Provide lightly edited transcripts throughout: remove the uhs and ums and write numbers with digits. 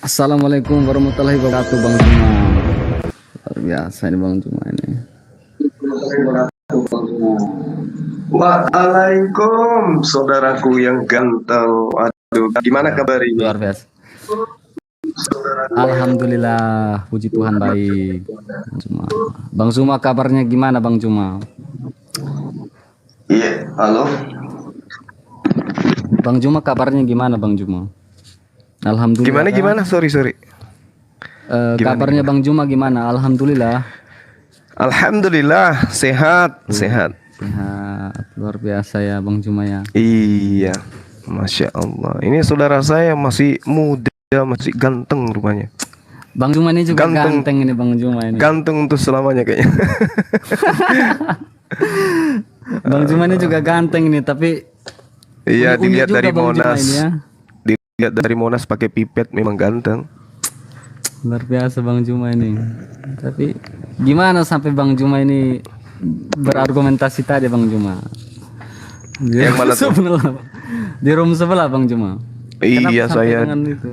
Assalamualaikum warahmatullahi wabarakatuh, Bang Juma. Luar biasa ini Bang Juma ini. Waalaikum, saudaraku yang ganteng. Aduh, gimana kabar ini? Luar biasa. Alhamdulillah, puji Tuhan baik. Bang Juma. Bang Juma kabarnya gimana Bang Juma? Iya, halo. Bang Juma kabarnya gimana Bang Juma? Alhamdulillah. Gimana? Sorry. Kabarnya Bang Juma gimana? Alhamdulillah. Alhamdulillah, sehat. Sehat. Luar biasa ya Bang Juma ya. Iya, Masya Allah. Ini saudara saya masih muda, masih ganteng rupanya. Bang Juma ini juga ganteng ini Bang Juma ini. Ganteng untuk selamanya kayaknya. Bang Juma ini juga ganteng ini, tapi Iya, unik dilihat juga dari Bang Juma Monas. ini ya. Dilihat dari Monas pakai pipet memang ganteng. Luar biasa Bang Juma ini. Tapi gimana sampai Bang Juma ini berargumentasi tadi Bang Juma? Yang mana tuh? Di room sebelah Bang Juma. Iya, Kenapa sampai dengan itu?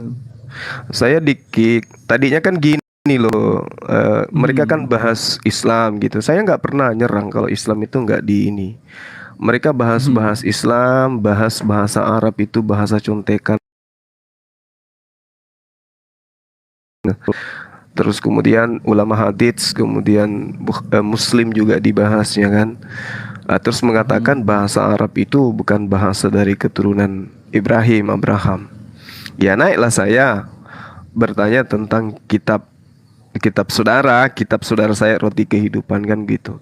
saya di-kick. Tadinya kan gini loh, mereka kan bahas Islam gitu. Saya nggak pernah nyerang kalau Islam itu nggak di ini. Mereka bahas Islam, bahas bahasa Arab itu bahasa contekan. Terus kemudian ulama hadits, kemudian Muslim juga dibahasnya kan. Terus mengatakan bahasa Arab itu bukan bahasa dari keturunan Abraham. Ya naiklah saya bertanya tentang kitab saudara saya Roti Kehidupan kan gitu.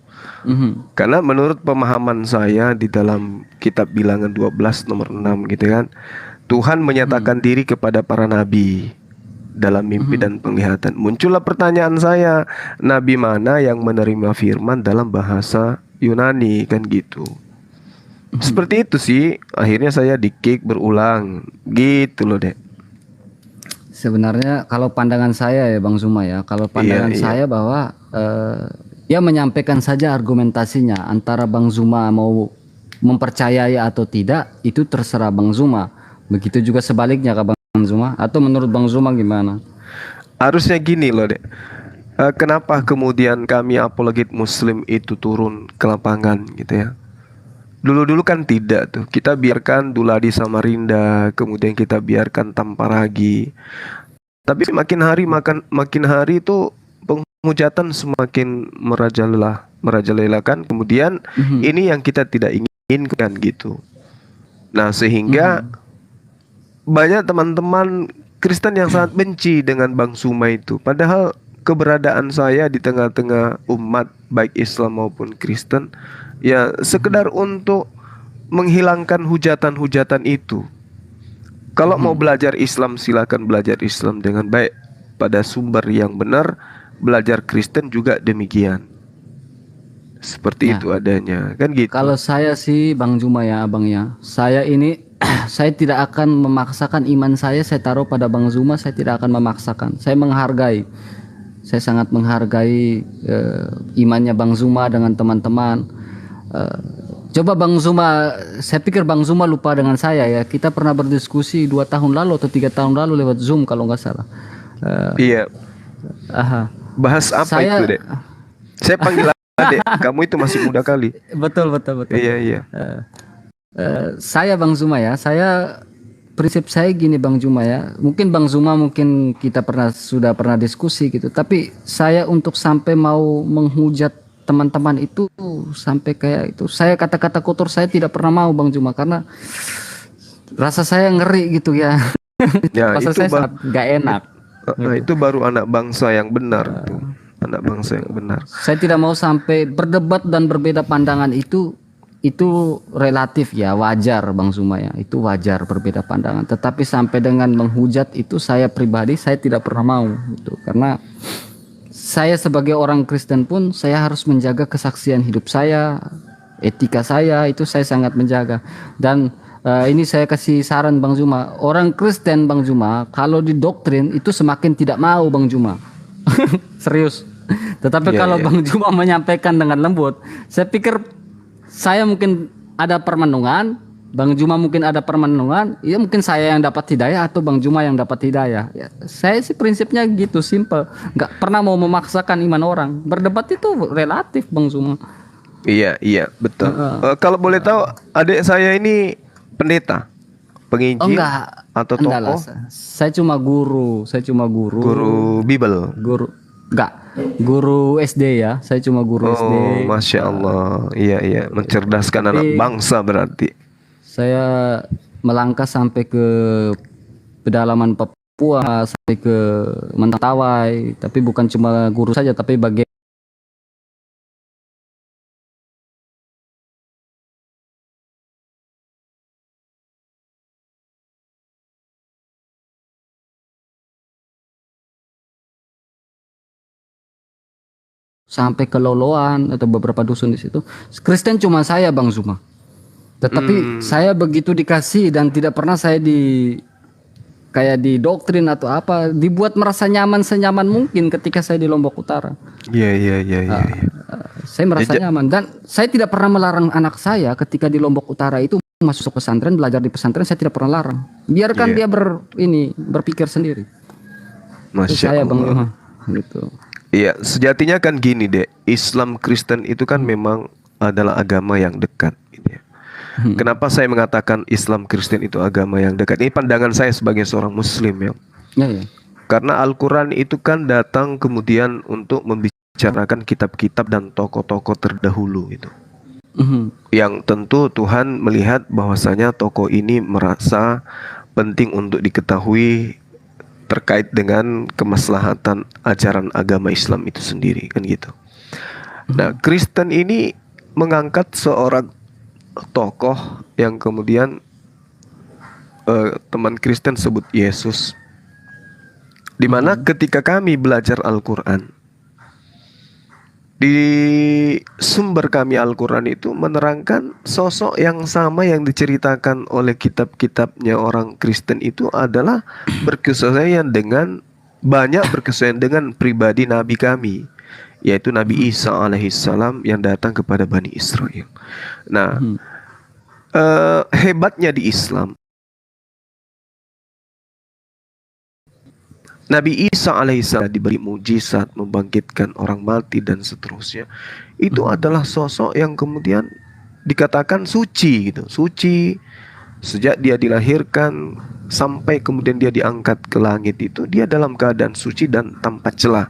Karena menurut pemahaman saya di dalam kitab Bilangan 12 nomor 6 gitu kan, Tuhan menyatakan diri kepada para nabi dalam mimpi dan penglihatan. Muncullah pertanyaan saya, nabi mana yang menerima firman dalam bahasa Yunani kan gitu. Seperti itu sih, akhirnya saya di-kick berulang gitu loh dek. Sebenarnya kalau pandangan saya ya Bang Zuma ya, kalau pandangan saya bahwa ya menyampaikan saja argumentasinya, antara Bang Zuma mau mempercayai atau tidak itu terserah Bang Zuma. Begitu juga sebaliknya ke Bang Zuma, atau menurut Bang Zuma gimana? Harusnya gini loh dek. Kenapa kemudian kami apologet Muslim itu turun ke lapangan gitu ya? Dulu-dulu kan tidak tuh. Kita biarkan Duladi Samarinda, kemudian kita biarkan Tamparagi. Tapi makin hari itu penghujatan semakin merajalela kan. Kemudian ini yang kita tidak inginkan gitu. Nah, sehingga banyak teman-teman Kristen yang sangat benci dengan Bang Zuma itu. Padahal keberadaan saya di tengah-tengah umat baik Islam maupun Kristen ya sekedar untuk menghilangkan hujatan-hujatan itu. Kalau mau belajar Islam silakan belajar Islam dengan baik pada sumber yang benar. Belajar Kristen juga demikian. Seperti itu adanya kan gitu. Kalau saya sih Bang Zuma ya Abang ya, saya ini saya tidak akan memaksakan iman saya taruh pada Bang Zuma. Saya tidak akan memaksakan. Saya menghargai. Saya sangat menghargai imannya Bang Zuma dengan teman-teman. Coba Bang Zuma, saya pikir Bang Zuma lupa dengan saya ya. Kita pernah berdiskusi 2 tahun lalu atau 3 tahun lalu lewat Zoom kalau nggak salah. Iya. Bahas apa itu dek? Saya panggil dek. Kamu itu masih muda kali. Betul. Iya. Saya Bang Zuma ya. Prinsip saya gini Bang Zuma ya. Mungkin Bang Zuma kita sudah pernah diskusi gitu. Tapi saya untuk sampai mau menghujat teman-teman itu sampai kayak itu, saya kata-kata kotor saya tidak pernah mau Bang Zuma, karena rasa saya ngeri gitu ya. Ya rasa itu saya sangat gak enak. Itu baru anak bangsa yang benar tuh. Anak bangsa yang benar. Saya tidak mau sampai berdebat dan berbeda pandangan itu relatif ya, wajar Bang Zuma ya, itu wajar berbeda pandangan. Tetapi sampai dengan menghujat itu saya pribadi saya tidak pernah mau gitu, karena saya sebagai orang Kristen pun saya harus menjaga kesaksian hidup saya, etika saya itu saya sangat menjaga. Dan ini saya kasih saran Bang Zuma, orang Kristen Bang Zuma kalau didoktrin itu semakin tidak mau Bang Zuma. Serius. Tetapi kalau Bang Zuma menyampaikan dengan lembut, saya pikir saya mungkin ada permenungan, Bang Juma mungkin ada permenungan, ya mungkin saya yang dapat hidayah atau Bang Juma yang dapat hidayah. Ya, saya sih prinsipnya gitu, simple. Nggak pernah mau memaksakan iman orang. Berdebat itu relatif, Bang Juma. Iya, iya, betul. Kalau boleh tahu, adik saya ini pendeta, Oh penginjil, enggak, atau enggak lah. tokoh, Saya cuma guru, saya cuma guru, guru Bible. guru, enggak, guru SD ya. Saya cuma guru SD. Oh, Masya Allah. Iya, iya. Mencerdaskan anak Tapi bangsa berarti. saya melangkah sampai ke pedalaman Papua, sampai ke Mentawai. Tapi bukan cuma guru saja, tapi bagian sampai ke Loloan atau beberapa dusun di situ. Kristen cuma saya, Bang Zuma. Tetapi saya begitu dikasih dan tidak pernah saya kayak didoktrin atau apa, dibuat merasa nyaman senyaman mungkin ketika saya di Lombok Utara. Iya, iya, iya, iya. Iya. Saya merasa nyaman dan saya tidak pernah melarang anak saya ketika di Lombok Utara itu masuk pesantren, belajar di pesantren. Saya tidak pernah larang. Biarkan dia berpikir sendiri. Itu Masya saya, Bang Allah. Zuma. Gitu. Iya, sejatinya kan gini deh. Islam Kristen itu kan memang adalah agama yang dekat, gitu ya. Kenapa saya mengatakan Islam Kristen itu agama yang dekat? Ini pandangan saya sebagai seorang Muslim ya. Ya, ya. Karena Al-Quran itu kan datang kemudian untuk membicarakan kitab-kitab dan tokoh-tokoh terdahulu itu. Yang tentu Tuhan melihat bahwasanya tokoh ini merasa penting untuk diketahui terkait dengan kemaslahatan ajaran agama Islam itu sendiri, kan gitu. Nah, Kristen ini mengangkat seorang tokoh yang kemudian teman Kristen sebut Yesus, di mana ketika kami belajar Al-Quran, di sumber kami Al-Quran itu menerangkan sosok yang sama yang diceritakan oleh kitab-kitabnya orang Kristen itu adalah berkesesuaian dengan berkesesuaian dengan pribadi Nabi kami, yaitu Nabi Isa alaihissalam yang datang kepada Bani Israel. Nah, hebatnya di Islam, Nabi Isa alaihissalam diberi mujizat, membangkitkan orang mati dan seterusnya. Itu adalah sosok yang kemudian dikatakan suci gitu. Suci sejak dia dilahirkan sampai kemudian dia diangkat ke langit, itu dia dalam keadaan suci dan tanpa celah.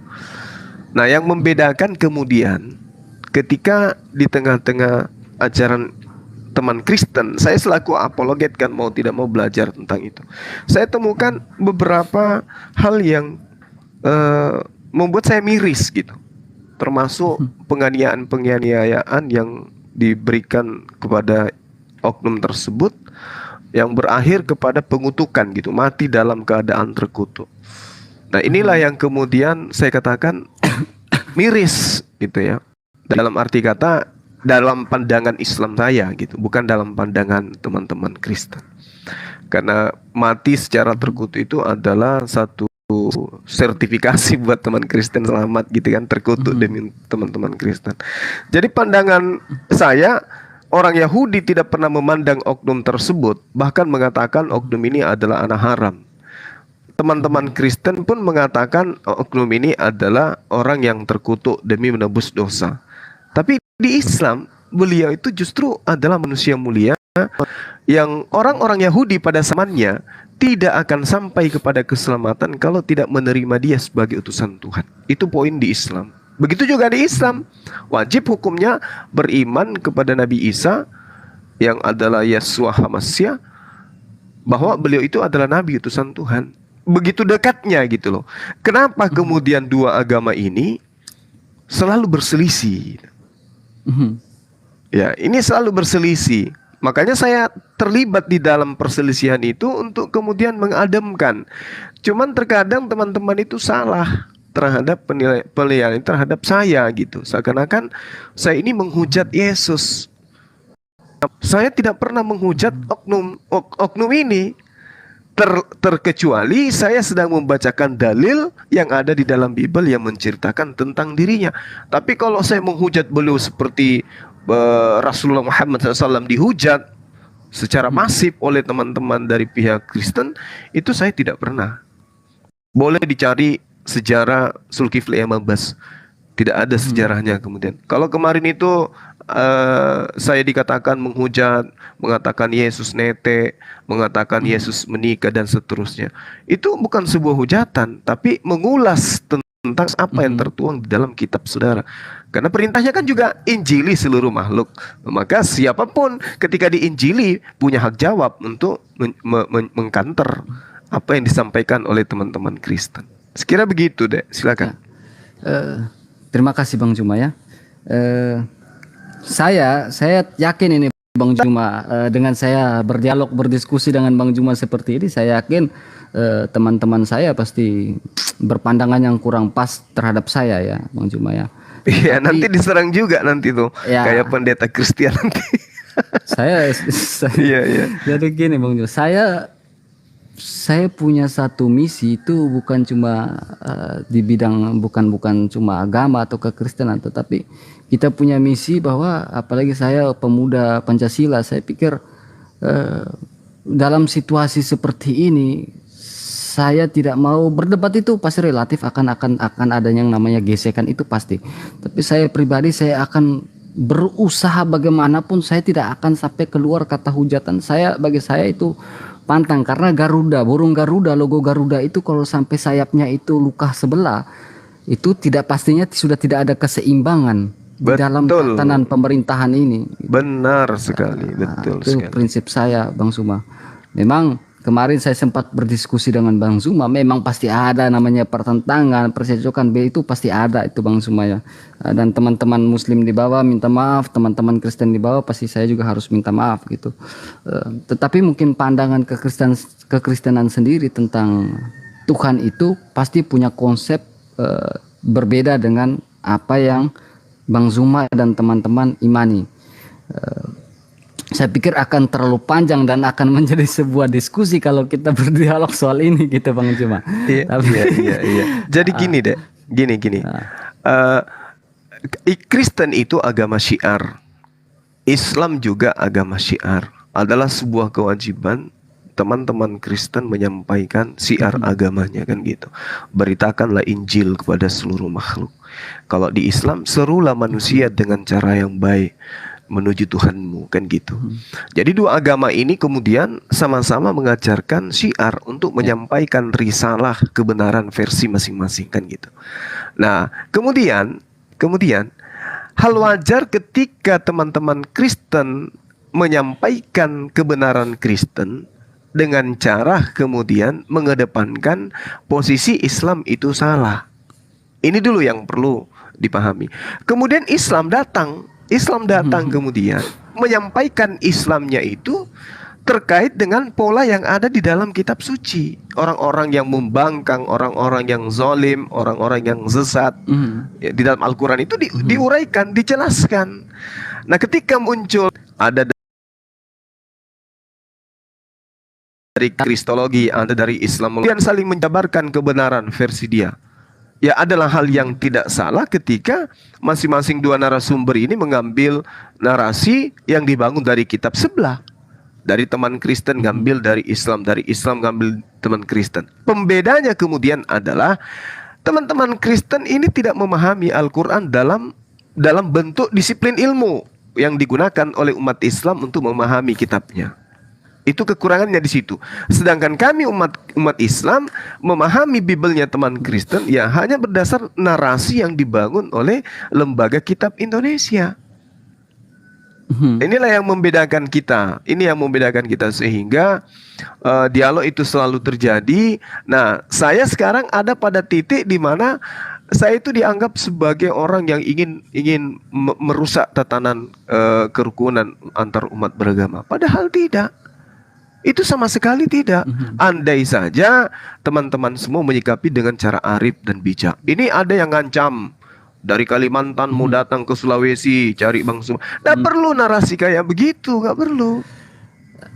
Nah, yang membedakan kemudian ketika di tengah-tengah ajaran teman Kristen, saya selaku apologet kan mau tidak mau belajar tentang itu. Saya temukan beberapa hal yang membuat saya miris gitu. Termasuk penganiayaan yang diberikan kepada oknum tersebut yang berakhir kepada pengutukan gitu, mati dalam keadaan terkutuk. Nah, inilah yang kemudian saya katakan miris gitu ya. Dalam arti kata, dalam pandangan Islam saya gitu, bukan dalam pandangan teman-teman Kristen. Karena mati secara terkutuk itu adalah satu sertifikasi buat teman Kristen selamat gitu kan, terkutuk demi teman-teman Kristen. Jadi pandangan saya, orang Yahudi tidak pernah memandang oknum tersebut, bahkan mengatakan oknum ini adalah anak haram. Teman-teman Kristen pun mengatakan oknum ini adalah orang yang terkutuk demi menebus dosa. Tapi di Islam, beliau itu justru adalah manusia mulia yang orang-orang Yahudi pada zamannya tidak akan sampai kepada keselamatan kalau tidak menerima dia sebagai utusan Tuhan. Itu poin di Islam. Begitu juga di Islam, wajib hukumnya beriman kepada Nabi Isa yang adalah Yeshua HaMashiach, bahwa beliau itu adalah Nabi utusan Tuhan. Begitu dekatnya gitu loh. Kenapa kemudian dua agama ini selalu berselisih? Ya, ini selalu berselisih. Makanya saya terlibat di dalam perselisihan itu untuk kemudian mengademkan. Cuman terkadang teman-teman itu salah terhadap penilaian terhadap saya gitu. Seakan-akan saya ini menghujat Yesus. Saya tidak pernah menghujat oknum ini. Terkecuali saya sedang membacakan dalil yang ada di dalam Bible yang menceritakan tentang dirinya. Tapi kalau saya menghujat beliau seperti Rasulullah Muhammad SAW dihujat, secara masif oleh teman-teman dari pihak Kristen, itu saya tidak pernah. Boleh dicari sejarah Zulkifli Amabas, tidak ada sejarahnya. Kemudian kalau kemarin itu saya dikatakan menghujat, mengatakan Yesus nete, mengatakan Yesus menikah dan seterusnya, itu bukan sebuah hujatan, tapi mengulas tentang apa yang tertuang di dalam kitab saudara. Karena perintahnya kan juga injili seluruh makhluk. Maka siapapun ketika diinjili punya hak jawab untuk mengkanter apa yang disampaikan oleh teman-teman Kristen. Sekira begitu deh, silakan. Terima kasih Bang Juma ya. Saya yakin ini Bang Juma, dengan saya berdialog berdiskusi dengan Bang Juma seperti ini, saya yakin teman-teman saya pasti berpandangan yang kurang pas terhadap saya ya Bang Juma ya. Iya, nanti diserang juga nanti tuh, ya, kayak pendeta Kristen nanti. saya Iya. Jadi gini Bang Juma, saya punya satu misi itu bukan cuma di bidang bukan cuma agama atau kekristenan, tetapi kita punya misi bahwa apalagi saya pemuda Pancasila, saya pikir dalam situasi seperti ini saya tidak mau berdebat, itu pasti relatif, akan ada yang namanya gesekan, itu pasti. Tapi saya pribadi saya akan berusaha bagaimanapun, saya tidak akan sampai keluar kata hujatan. Bagi saya itu pantang, karena burung Garuda, logo Garuda itu kalau sampai sayapnya itu luka sebelah, itu pastinya sudah tidak ada keseimbangan di dalam tatanan pemerintahan ini. Benar sekali, betul itu sekali. prinsip saya Bang Zuma. Memang kemarin saya sempat berdiskusi dengan Bang Zuma, memang pasti ada namanya pertentangan, persecokan, itu pasti ada itu Bang Zuma ya. Dan teman-teman Muslim di bawah minta maaf, teman-teman Kristen di bawah pasti saya juga harus minta maaf gitu. Tetapi mungkin pandangan kekristenan sendiri tentang Tuhan itu pasti punya konsep berbeda dengan apa yang Bang Zuma dan teman-teman imani. Saya pikir akan terlalu panjang dan akan menjadi sebuah diskusi kalau kita berdialog soal ini gitu Bang Zuma. Iya. Jadi gini deh, gini. Kristen itu agama syiar, Islam juga agama syiar. Adalah sebuah kewajiban teman-teman Kristen menyampaikan syiar agamanya, kan gitu. Beritakanlah Injil kepada seluruh makhluk. Kalau di Islam, serulah manusia dengan cara yang baik menuju Tuhanmu, kan gitu. Jadi dua agama ini kemudian sama-sama mengajarkan syiar untuk menyampaikan risalah kebenaran versi masing-masing, kan gitu. Nah, kemudian hal wajar ketika teman-teman Kristen menyampaikan kebenaran Kristen dengan cara kemudian mengedepankan posisi Islam itu salah. Ini dulu yang perlu dipahami. Kemudian Islam datang kemudian menyampaikan Islamnya itu terkait dengan pola yang ada di dalam kitab suci. Orang-orang yang membangkang, orang-orang yang zalim, orang-orang yang sesat, ya, di dalam Al-Quran itu diuraikan, dijelaskan. Nah, ketika muncul ada dari Kristologi, ada dari Islam, kemudian saling menjabarkan kebenaran versi dia, ya adalah hal yang tidak salah ketika masing-masing dua narasumber ini mengambil narasi yang dibangun dari kitab sebelah. Dari teman Kristen ngambil dari Islam ngambil teman Kristen. Pembedanya kemudian adalah teman-teman Kristen ini tidak memahami Al-Quran dalam bentuk disiplin ilmu yang digunakan oleh umat Islam untuk memahami kitabnya. Itu kekurangannya di situ. Sedangkan kami umat Islam memahami Bibelnya teman Kristen ya hanya berdasar narasi yang dibangun oleh Lembaga Kitab Indonesia. Inilah yang membedakan kita. Ini yang membedakan kita sehingga dialog itu selalu terjadi. Nah, saya sekarang ada pada titik di mana saya itu dianggap sebagai orang yang ingin merusak tatanan kerukunan antar umat beragama. Padahal tidak. Itu sama sekali tidak. Andai saja teman-teman semua menyikapi dengan cara arif dan bijak. Ini ada yang ngancam dari Kalimantan mau datang ke Sulawesi cari Bang Zuma. Nggak perlu narasi kayak begitu, nggak perlu.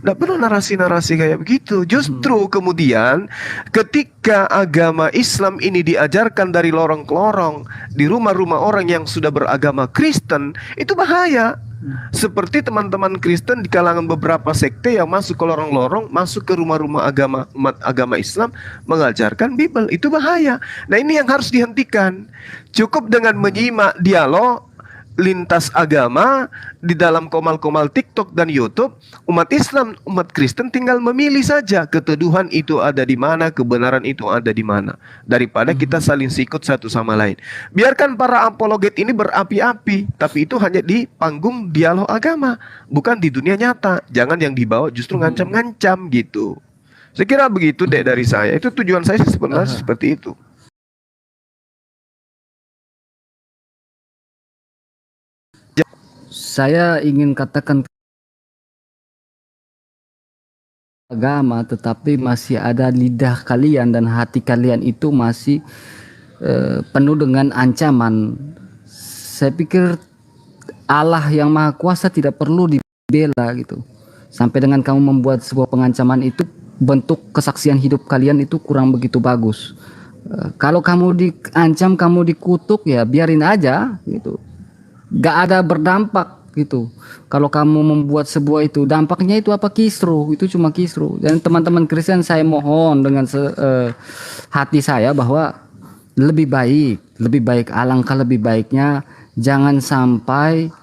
Nggak perlu narasi-narasi kayak begitu. Justru kemudian ketika agama Islam ini diajarkan dari lorong ke lorong di rumah-rumah orang yang sudah beragama Kristen, itu bahaya. Seperti teman-teman Kristen di kalangan beberapa sekte yang masuk ke lorong-lorong, masuk ke rumah-rumah agama, umat agama Islam, mengajarkan Bible. Itu bahaya. Nah, ini yang harus dihentikan. Cukup dengan menyimak dialog lintas agama di dalam komal-komal TikTok dan YouTube, umat Islam, umat Kristen tinggal memilih saja keteduhan itu ada di mana, kebenaran itu ada di mana, daripada kita saling sikut satu sama lain. Biarkan para apologet ini berapi-api, tapi itu hanya di panggung dialog agama, bukan di dunia nyata. Jangan yang dibawa justru ngancam-ngancam gitu. Saya kira begitu deh dari saya. Itu tujuan saya sebenarnya seperti itu. Saya ingin katakan agama, tetapi masih ada lidah kalian dan hati kalian itu masih penuh dengan ancaman. Saya pikir Allah yang Maha Kuasa tidak perlu dibela gitu. Sampai dengan kamu membuat sebuah pengancaman itu, bentuk kesaksian hidup kalian itu kurang begitu bagus. Kalau kamu diancam, kamu dikutuk, ya biarin aja gitu. Gak ada berdampak gitu. Kalau kamu membuat sebuah itu, dampaknya itu apa? Kisruh, itu cuma kisruh. Dan teman-teman Kristen, saya mohon dengan hati saya bahwa lebih baik, alangkah lebih baiknya jangan sampai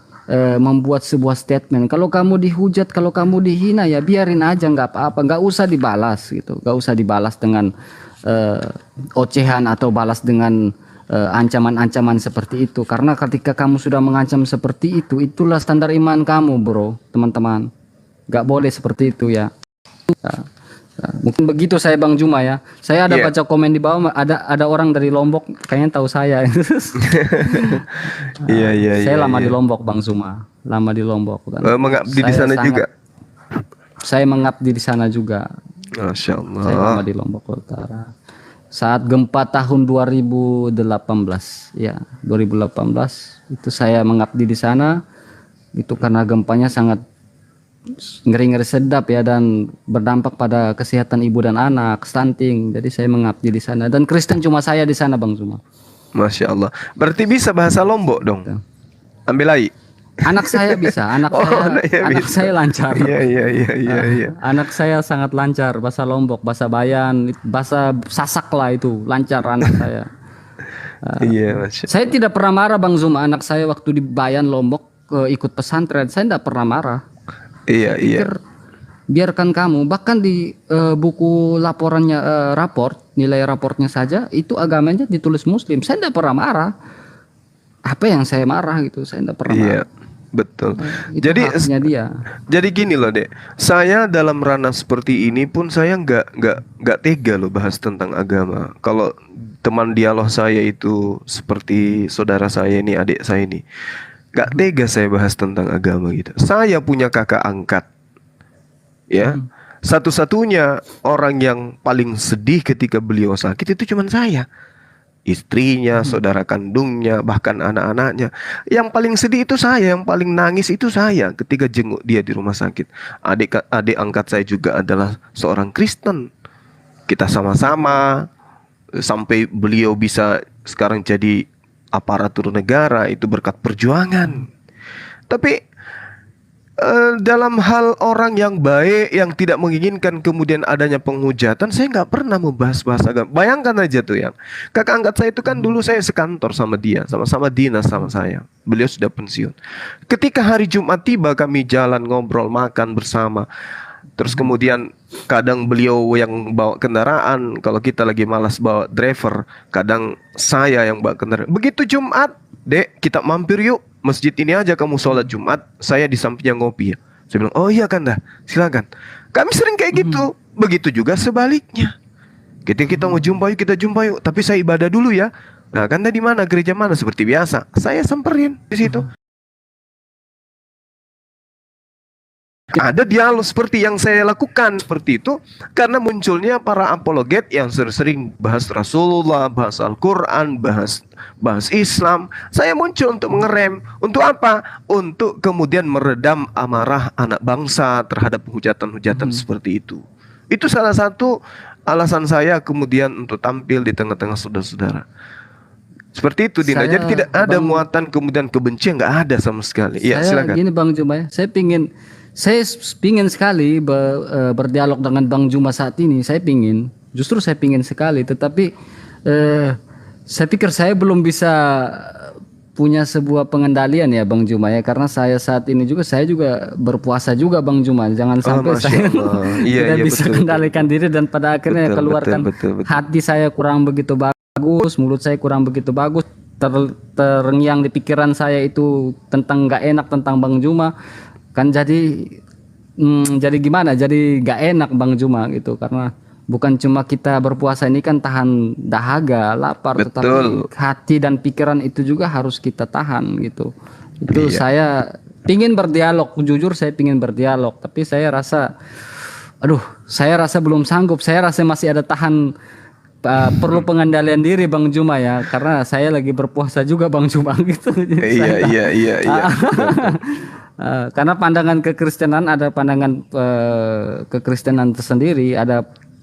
membuat sebuah statement. Kalau kamu dihujat, kalau kamu dihina, ya biarin aja, nggak apa-apa, nggak usah dibalas gitu, nggak usah dibalas dengan ocehan atau balas dengan ancaman-ancaman seperti itu. Karena ketika kamu sudah mengancam seperti itu, itulah standar iman kamu, bro, teman-teman. Gak boleh seperti itu ya. Mungkin begitu saya, Bang Juma ya. Saya ada baca komen di bawah, ada orang dari Lombok kayaknya tahu saya. Saya lama di Lombok, Bang Juma. Lama di Lombok. Mengabdi di sana juga. Saya mengabdi di sana juga. Masya Allah. Saya lama di Lombok Utara. Saat gempa tahun 2018, ya 2018 itu saya mengabdi di sana. Itu karena gempanya sangat ngeri-ngeri sedap ya, dan berdampak pada kesehatan ibu dan anak, stunting. Jadi saya mengabdi di sana, dan Kristen cuma saya di sana, Bang Zuma. Masya Allah. Berarti bisa bahasa Lombok dong. Ambil lagi. Anak saya bisa, anak saya lancar. Iya. Anak saya sangat lancar bahasa Lombok, bahasa Bayan, bahasa Sasak lah, itu lancar anak saya. Saya tidak pernah marah, Bang Zuma. Anak saya waktu di Bayan Lombok ikut pesantren, saya tidak pernah marah. Iya. Biarkan kamu, bahkan di buku laporannya, nilai raportnya saja itu agamanya ditulis Muslim. Saya tidak pernah marah. Apa yang saya marah gitu, saya tidak pernah marah. Betul. Jadi dia. Jadi gini loh, Dek. Saya dalam ranah seperti ini pun saya nggak tega loh bahas tentang agama. Kalau teman dialog saya itu seperti saudara saya ini, adik saya ini, nggak tega saya bahas tentang agama gitu. Saya punya kakak angkat, ya. Satu-satunya orang yang paling sedih ketika beliau sakit itu cuma saya. Istrinya, saudara kandungnya, bahkan anak-anaknya. Yang paling sedih itu saya, yang paling nangis itu saya ketika jenguk dia di rumah sakit. Adik angkat saya juga adalah seorang Kristen. Kita sama-sama sampai beliau bisa sekarang jadi aparatur negara, itu berkat perjuangan. Tapi dalam hal orang yang baik, yang tidak menginginkan kemudian adanya penghujatan, saya nggak pernah membahas agama. Bayangkan aja tuh, yang kakak angkat saya itu kan dulu saya sekantor sama dia, sama-sama dinas sama saya. Beliau sudah pensiun. Ketika hari Jumat tiba, kami jalan ngobrol, makan bersama. Terus kemudian kadang beliau yang bawa kendaraan, kalau kita lagi malas bawa driver, kadang saya yang bawa kendaraan. Begitu Jumat, Dek, kita mampir yuk masjid ini aja, kamu sholat Jumat, saya di sampingnya ngopi ya. Saya bilang, oh iya kan dah, silakan. Kami sering kayak gitu. Begitu juga sebaliknya. Ketika kita mau jumpa yuk, kita jumpa yuk. Tapi saya ibadah dulu ya. Nah, kan di mana, gereja mana, seperti biasa. Saya samperin di situ. Ada dialog seperti yang saya lakukan seperti itu karena munculnya para apologet yang sering bahas Rasulullah, bahas Al-Quran, bahas Islam. Saya muncul untuk mengerem. Untuk apa? Untuk kemudian meredam amarah anak bangsa terhadap hujatan-hujatan seperti itu. Itu salah satu alasan saya kemudian untuk tampil di tengah-tengah saudara-saudara. Seperti itu Dinda. Saya, Jadi tidak ada Bang, muatan kemudian kebencian, nggak ada sama sekali. Iya, saya silakan. gini Bang Juma ya, saya pingin sekali berdialog dengan Bang Juma saat ini. Justru saya pingin sekali, tetapi saya pikir saya belum bisa punya sebuah pengendalian ya Bang Juma ya, karena saya juga berpuasa juga Bang Juma. Jangan Oh, sampai Masya saya Allah. Iya, tidak iya, bisa betul, betul, kendalikan betul. diri dan pada akhirnya Betul, betul, keluarkan betul, betul. hati saya kurang begitu bagus, mulut saya kurang begitu bagus, terngiang di pikiran saya itu tentang nggak enak tentang Bang Juma, kan jadi gimana? Jadi nggak enak Bang Juma gitu, karena bukan cuma kita berpuasa ini kan tahan dahaga, lapar, Betul. tetapi hati dan pikiran itu juga harus kita tahan gitu. Itu Iya. saya pingin berdialog, jujur saya pingin berdialog, tapi saya rasa belum sanggup. Saya rasa masih ada perlu pengendalian diri Bang Juma ya, karena saya lagi berpuasa juga Bang Juma gitu. Jadi Iya, iya, iya, iya. karena pandangan kekristenan ada pandangan kekristenan tersendiri.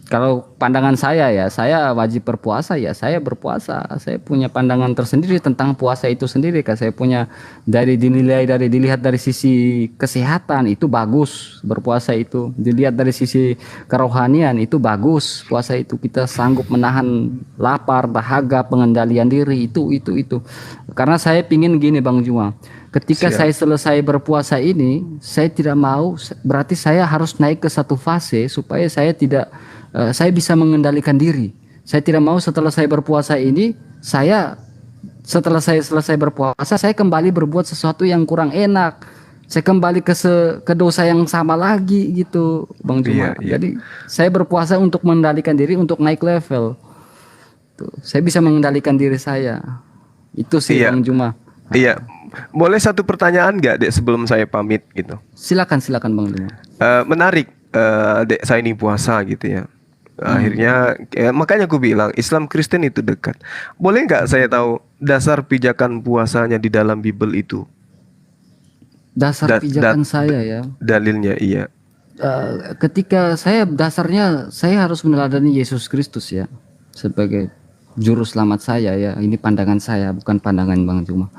Kalau pandangan saya ya, saya wajib berpuasa ya, saya berpuasa. Saya punya pandangan tersendiri tentang puasa itu sendiri. Kan saya punya dilihat dari sisi kesehatan itu bagus berpuasa itu. Dilihat dari sisi kerohanian itu bagus puasa itu. Kita sanggup menahan lapar, dahaga, pengendalian diri itu. Karena saya pingin gini Bang Juma. Ketika Siap. saya selesai berpuasa ini, saya tidak mau, berarti saya harus naik ke satu fase supaya saya bisa mengendalikan diri. Saya tidak mau setelah saya berpuasa ini, setelah saya selesai berpuasa, saya kembali berbuat sesuatu yang kurang enak. Saya kembali ke dosa yang sama lagi gitu, Bang Juma. Iya, iya. Jadi saya berpuasa untuk mengendalikan diri, untuk naik level. Tuh, saya bisa mengendalikan diri saya. Itu sih Iya. Bang Juma. Iya. Boleh satu pertanyaan nggak, Dek, sebelum saya pamit gitu? Silakan Bang Juma. Menarik, Dek, saya ini puasa gitu ya. Akhirnya, makanya aku bilang Islam Kristen itu dekat. Boleh nggak saya tahu dasar pijakan puasanya di dalam Bible itu? Dasar pijakan saya ya. Dalilnya, iya. Ketika dasarnya saya harus meneladani Yesus Kristus ya sebagai juru selamat saya ya. Ini pandangan saya, bukan pandangan Bang Juma.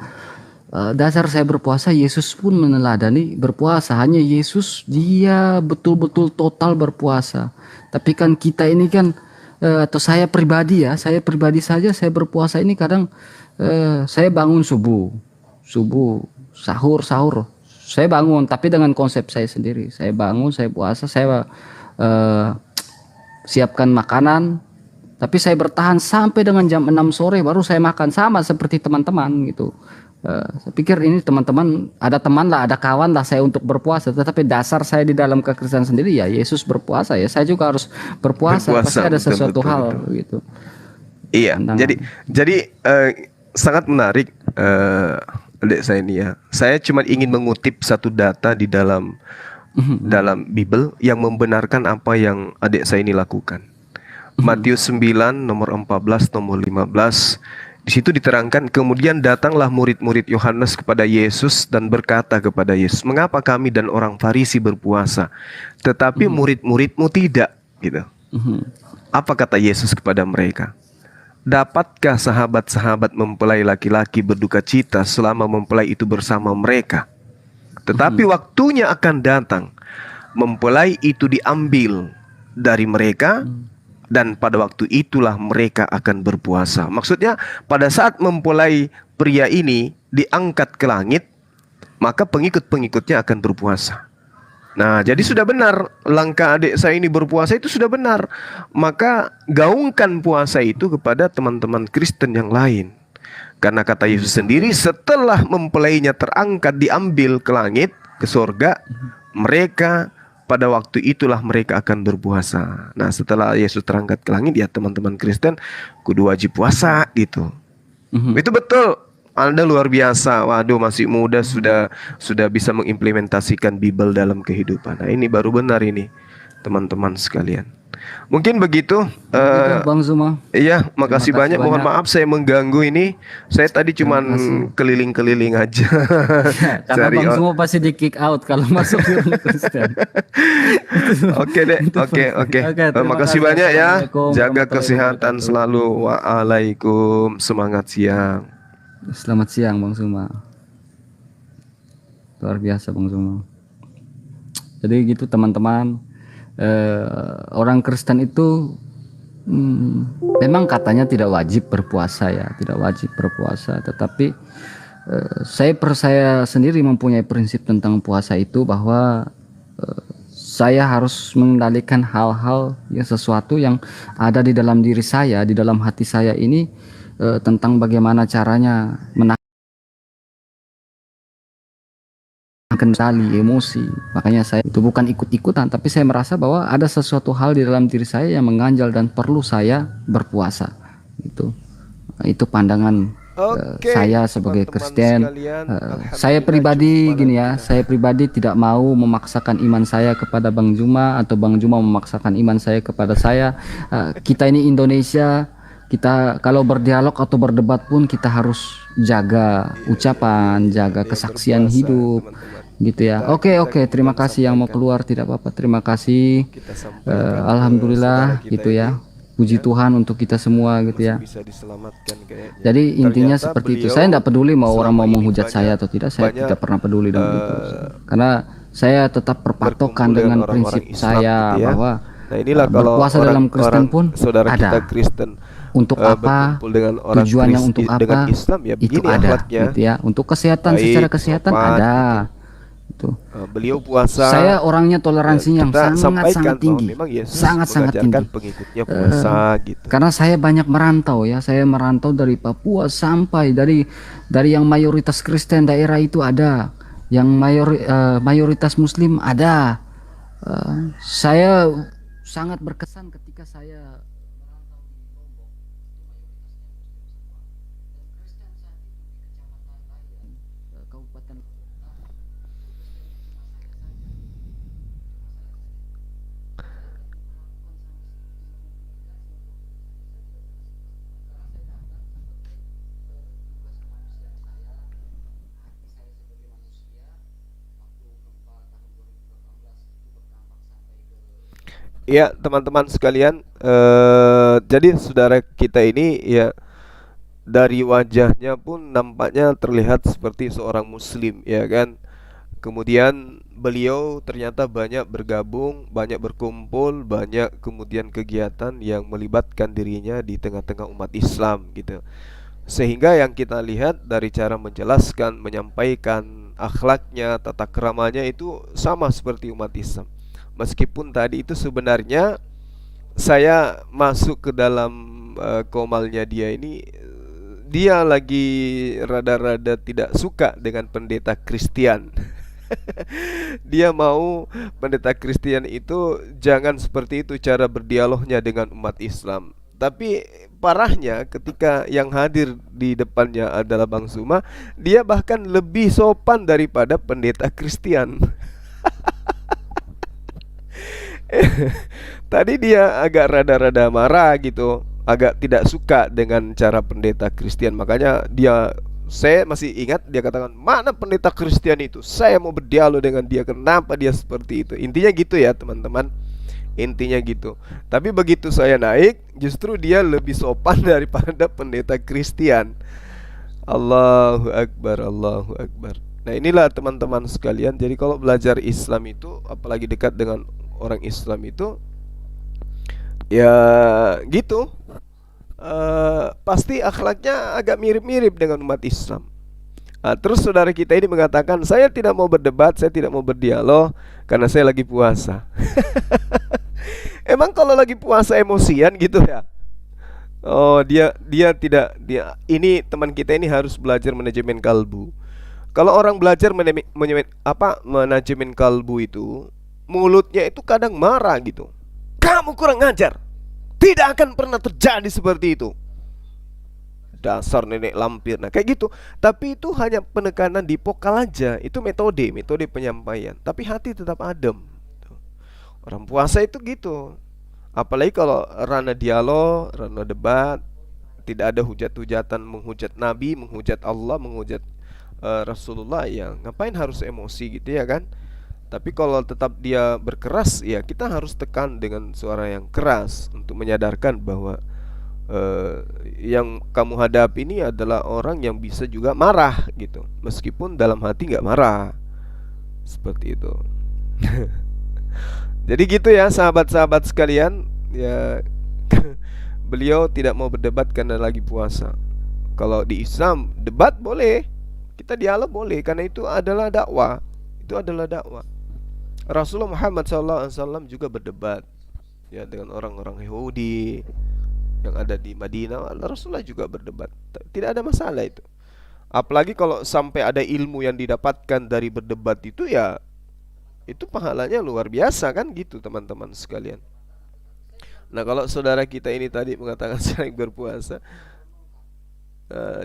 Dasar saya berpuasa, Yesus pun meneladani berpuasa. Hanya Yesus dia betul-betul total berpuasa. Tapi kan kita ini kan atau saya pribadi saja saya berpuasa ini kadang saya bangun subuh, sahur. Saya bangun tapi dengan konsep saya sendiri. Saya bangun, saya puasa, saya siapkan makanan. Tapi saya bertahan sampai dengan jam 6 sore baru saya makan, sama seperti teman-teman gitu. Saya pikir ini ada kawan lah saya untuk berpuasa, tetapi dasar saya di dalam kekristenan sendiri ya Yesus berpuasa ya, saya juga harus berpuasa. Pasti ada Betul, sesuatu betul, hal betul. gitu. Iya, Pandangan. jadi sangat menarik, Dek, saya ini ya. Saya cuma ingin mengutip satu data di dalam Bible yang membenarkan apa yang adik saya ini lakukan. Matius 9 nomor 14 nomor 15. Di situ diterangkan, kemudian datanglah murid-murid Yohanes kepada Yesus dan berkata kepada Yesus, "Mengapa kami dan orang Farisi berpuasa, tetapi murid-muridmu tidak?" Gitu. Apa kata Yesus kepada mereka? "Dapatkah sahabat-sahabat mempelai laki-laki berduka cita selama mempelai itu bersama mereka? Tetapi waktunya akan datang, mempelai itu diambil dari mereka, dan pada waktu itulah mereka akan berpuasa." Maksudnya pada saat mempelai pria ini diangkat ke langit, maka pengikut-pengikutnya akan berpuasa. Nah, jadi sudah benar langkah adik saya ini berpuasa itu sudah benar. Maka gaungkan puasa itu kepada teman-teman Kristen yang lain. Karena kata Yesus sendiri, setelah mempelainya terangkat diambil ke langit, ke surga, pada waktu itulah mereka akan berpuasa. Nah, setelah Yesus terangkat ke langit, ya teman-teman Kristen kudu wajib puasa gitu. Itu betul. Anda luar biasa. Waduh, masih muda sudah bisa mengimplementasikan Bible dalam kehidupan. Nah, ini baru benar ini, teman-teman sekalian. Mungkin begitu. Begitu Bang Zuma. Iya, Terima makasih kasih banyak. Mohon banyak. maaf saya mengganggu ini. Saya tadi Terima cuman kasih. keliling-keliling aja Ya, karena cari. Bang Zuma pasti di kick out kalau masuk di orang Kristen. Itu Oke deh, itu oke pasti. oke. Oke, terima Makasih kasih. banyak ya. Assalamualaikum Jaga warahmatullahi kesehatan wabarakatuh. selalu. Waalaikum. Semangat siang. Selamat siang Bang Zuma. Luar biasa Bang Zuma. Jadi gitu teman-teman. Orang Kristen itu memang katanya tidak wajib berpuasa ya, tidak wajib berpuasa. Tetapi saya sendiri mempunyai prinsip tentang puasa itu bahwa saya harus mengendalikan hal-hal yang sesuatu yang ada di dalam diri saya, di dalam hati saya ini tentang bagaimana caranya kendali emosi. Makanya saya itu bukan ikut-ikutan, tapi saya merasa bahwa ada sesuatu hal di dalam diri saya yang mengganjal dan perlu saya berpuasa. Itu pandangan Oke, saya sebagai teman-teman Kristen. sekalian, Saya alhamdulillah pribadi cukup gini malam ya, kita. saya pribadi tidak mau memaksakan iman saya kepada Bang Juma atau Bang Juma memaksakan iman saya kepada saya. Kita ini Indonesia, kita kalau berdialog atau berdebat pun kita harus jaga ucapan, jaga Yang kesaksian berpuasa, hidup, teman-teman. gitu ya. Kita Oke, terima kemudian kasih yang mau sampaikan, keluar tidak apa-apa. Terima kasih. kita sampaikan ke Alhamdulillah saudara kita gitu ya. ini, Puji ya, Tuhan untuk kita semua gitu masih ya. bisa diselamatkan kayaknya. Jadi intinya Ternyata seperti itu. beliau Saya tidak peduli mau orang selama mau ini menghujat saya atau tidak. Saya banyak tidak pernah peduli dengan itu. eh, Karena saya tetap berpatokan berkumpul dengan dengan orang-orang prinsip Islam saya gitu ya. bahwa Nah inilah kalau berpuasa dalam Kristen orang-orang pun saudara kita ada. Kristen Untuk apa? berkumpul dengan orang Tujuannya untuk dengan apa? Islam ya Itu begini ada, akhlaknya, gitu ya. Untuk kesehatan baik, secara kesehatan sopan, ada. gitu. Itu. Beliau puasa. Saya orangnya toleransinya yang Kita sampaikan sangat bahwa tinggi, memang Yesus sangat mengajarkan tinggi. pengikutnya puasa gitu. Karena saya banyak merantau ya, saya merantau dari Papua sampai dari yang mayoritas Kristen daerah itu ada, yang mayoritas Muslim ada. Saya sangat berkesan ketika saya kabupaten. Ya teman-teman sekalian, jadi saudara kita ini ya dari wajahnya pun nampaknya terlihat seperti seorang Muslim, ya kan? Kemudian beliau ternyata banyak bergabung, banyak berkumpul, banyak kemudian kegiatan yang melibatkan dirinya di tengah-tengah umat Islam gitu. Sehingga yang kita lihat dari cara menjelaskan, menyampaikan akhlaknya, tata keramanya itu sama seperti umat Islam. Meskipun tadi itu sebenarnya saya masuk ke dalam komalnya dia ini, dia lagi rada-rada tidak suka dengan pendeta Kristen. Dia mau pendeta Kristen itu jangan seperti itu cara berdialognya dengan umat Islam. Tapi parahnya ketika yang hadir di depannya adalah Bang Suma, dia bahkan lebih sopan daripada pendeta Kristen. Tadi dia agak rada-rada marah gitu, agak tidak suka dengan cara pendeta Kristen. Makanya saya masih ingat dia katakan, mana pendeta Kristen itu? Saya mau berdialog dengan dia. Kenapa dia seperti itu? Intinya gitu ya teman-teman. Intinya gitu. Tapi begitu saya naik, justru dia lebih sopan daripada pendeta Kristen. Allahu Akbar, Allahu Akbar. Nah inilah teman-teman sekalian. Jadi kalau belajar Islam itu, apalagi dekat dengan orang Islam itu, ya gitu. Pasti akhlaknya agak mirip-mirip dengan umat Islam. Terus saudara kita ini mengatakan, saya tidak mau berdebat, saya tidak mau berdialog karena saya lagi puasa. Emang kalau lagi puasa emosian gitu ya? Oh, dia tidak, ini teman kita ini harus belajar manajemen kalbu. Kalau orang belajar manajemen kalbu itu, mulutnya itu kadang marah gitu. Kamu kurang ngajar. Tidak akan pernah terjadi seperti itu. Dasar nenek lampir. Nah kayak gitu. Tapi itu hanya penekanan di vokal aja. Itu metode penyampaian. Tapi hati tetap adem. Orang puasa itu gitu. Apalagi kalau ranah dialog, ranah debat, tidak ada hujat-hujatan menghujat Nabi, menghujat Allah, menghujat Rasulullah, ya ngapain harus emosi gitu ya kan? Tapi kalau tetap dia berkeras, ya kita harus tekan dengan suara yang keras untuk menyadarkan bahwa eh, yang kamu hadapi ini adalah orang yang bisa juga marah gitu, meskipun dalam hati nggak marah, seperti itu. Jadi gitu ya sahabat-sahabat sekalian, ya beliau tidak mau berdebat karena lagi puasa. Kalau di Islam debat boleh, kita dialog boleh, karena itu adalah dakwah. Itu adalah dakwah. Rasulullah Muhammad SAW juga berdebat ya dengan orang-orang Yahudi yang ada di Madinah. Rasulullah juga berdebat. Tidak ada masalah itu. Apalagi kalau sampai ada ilmu yang didapatkan dari berdebat itu, ya itu pahalanya luar biasa kan gitu teman-teman sekalian. Nah, kalau saudara kita ini tadi mengatakan sering berpuasa,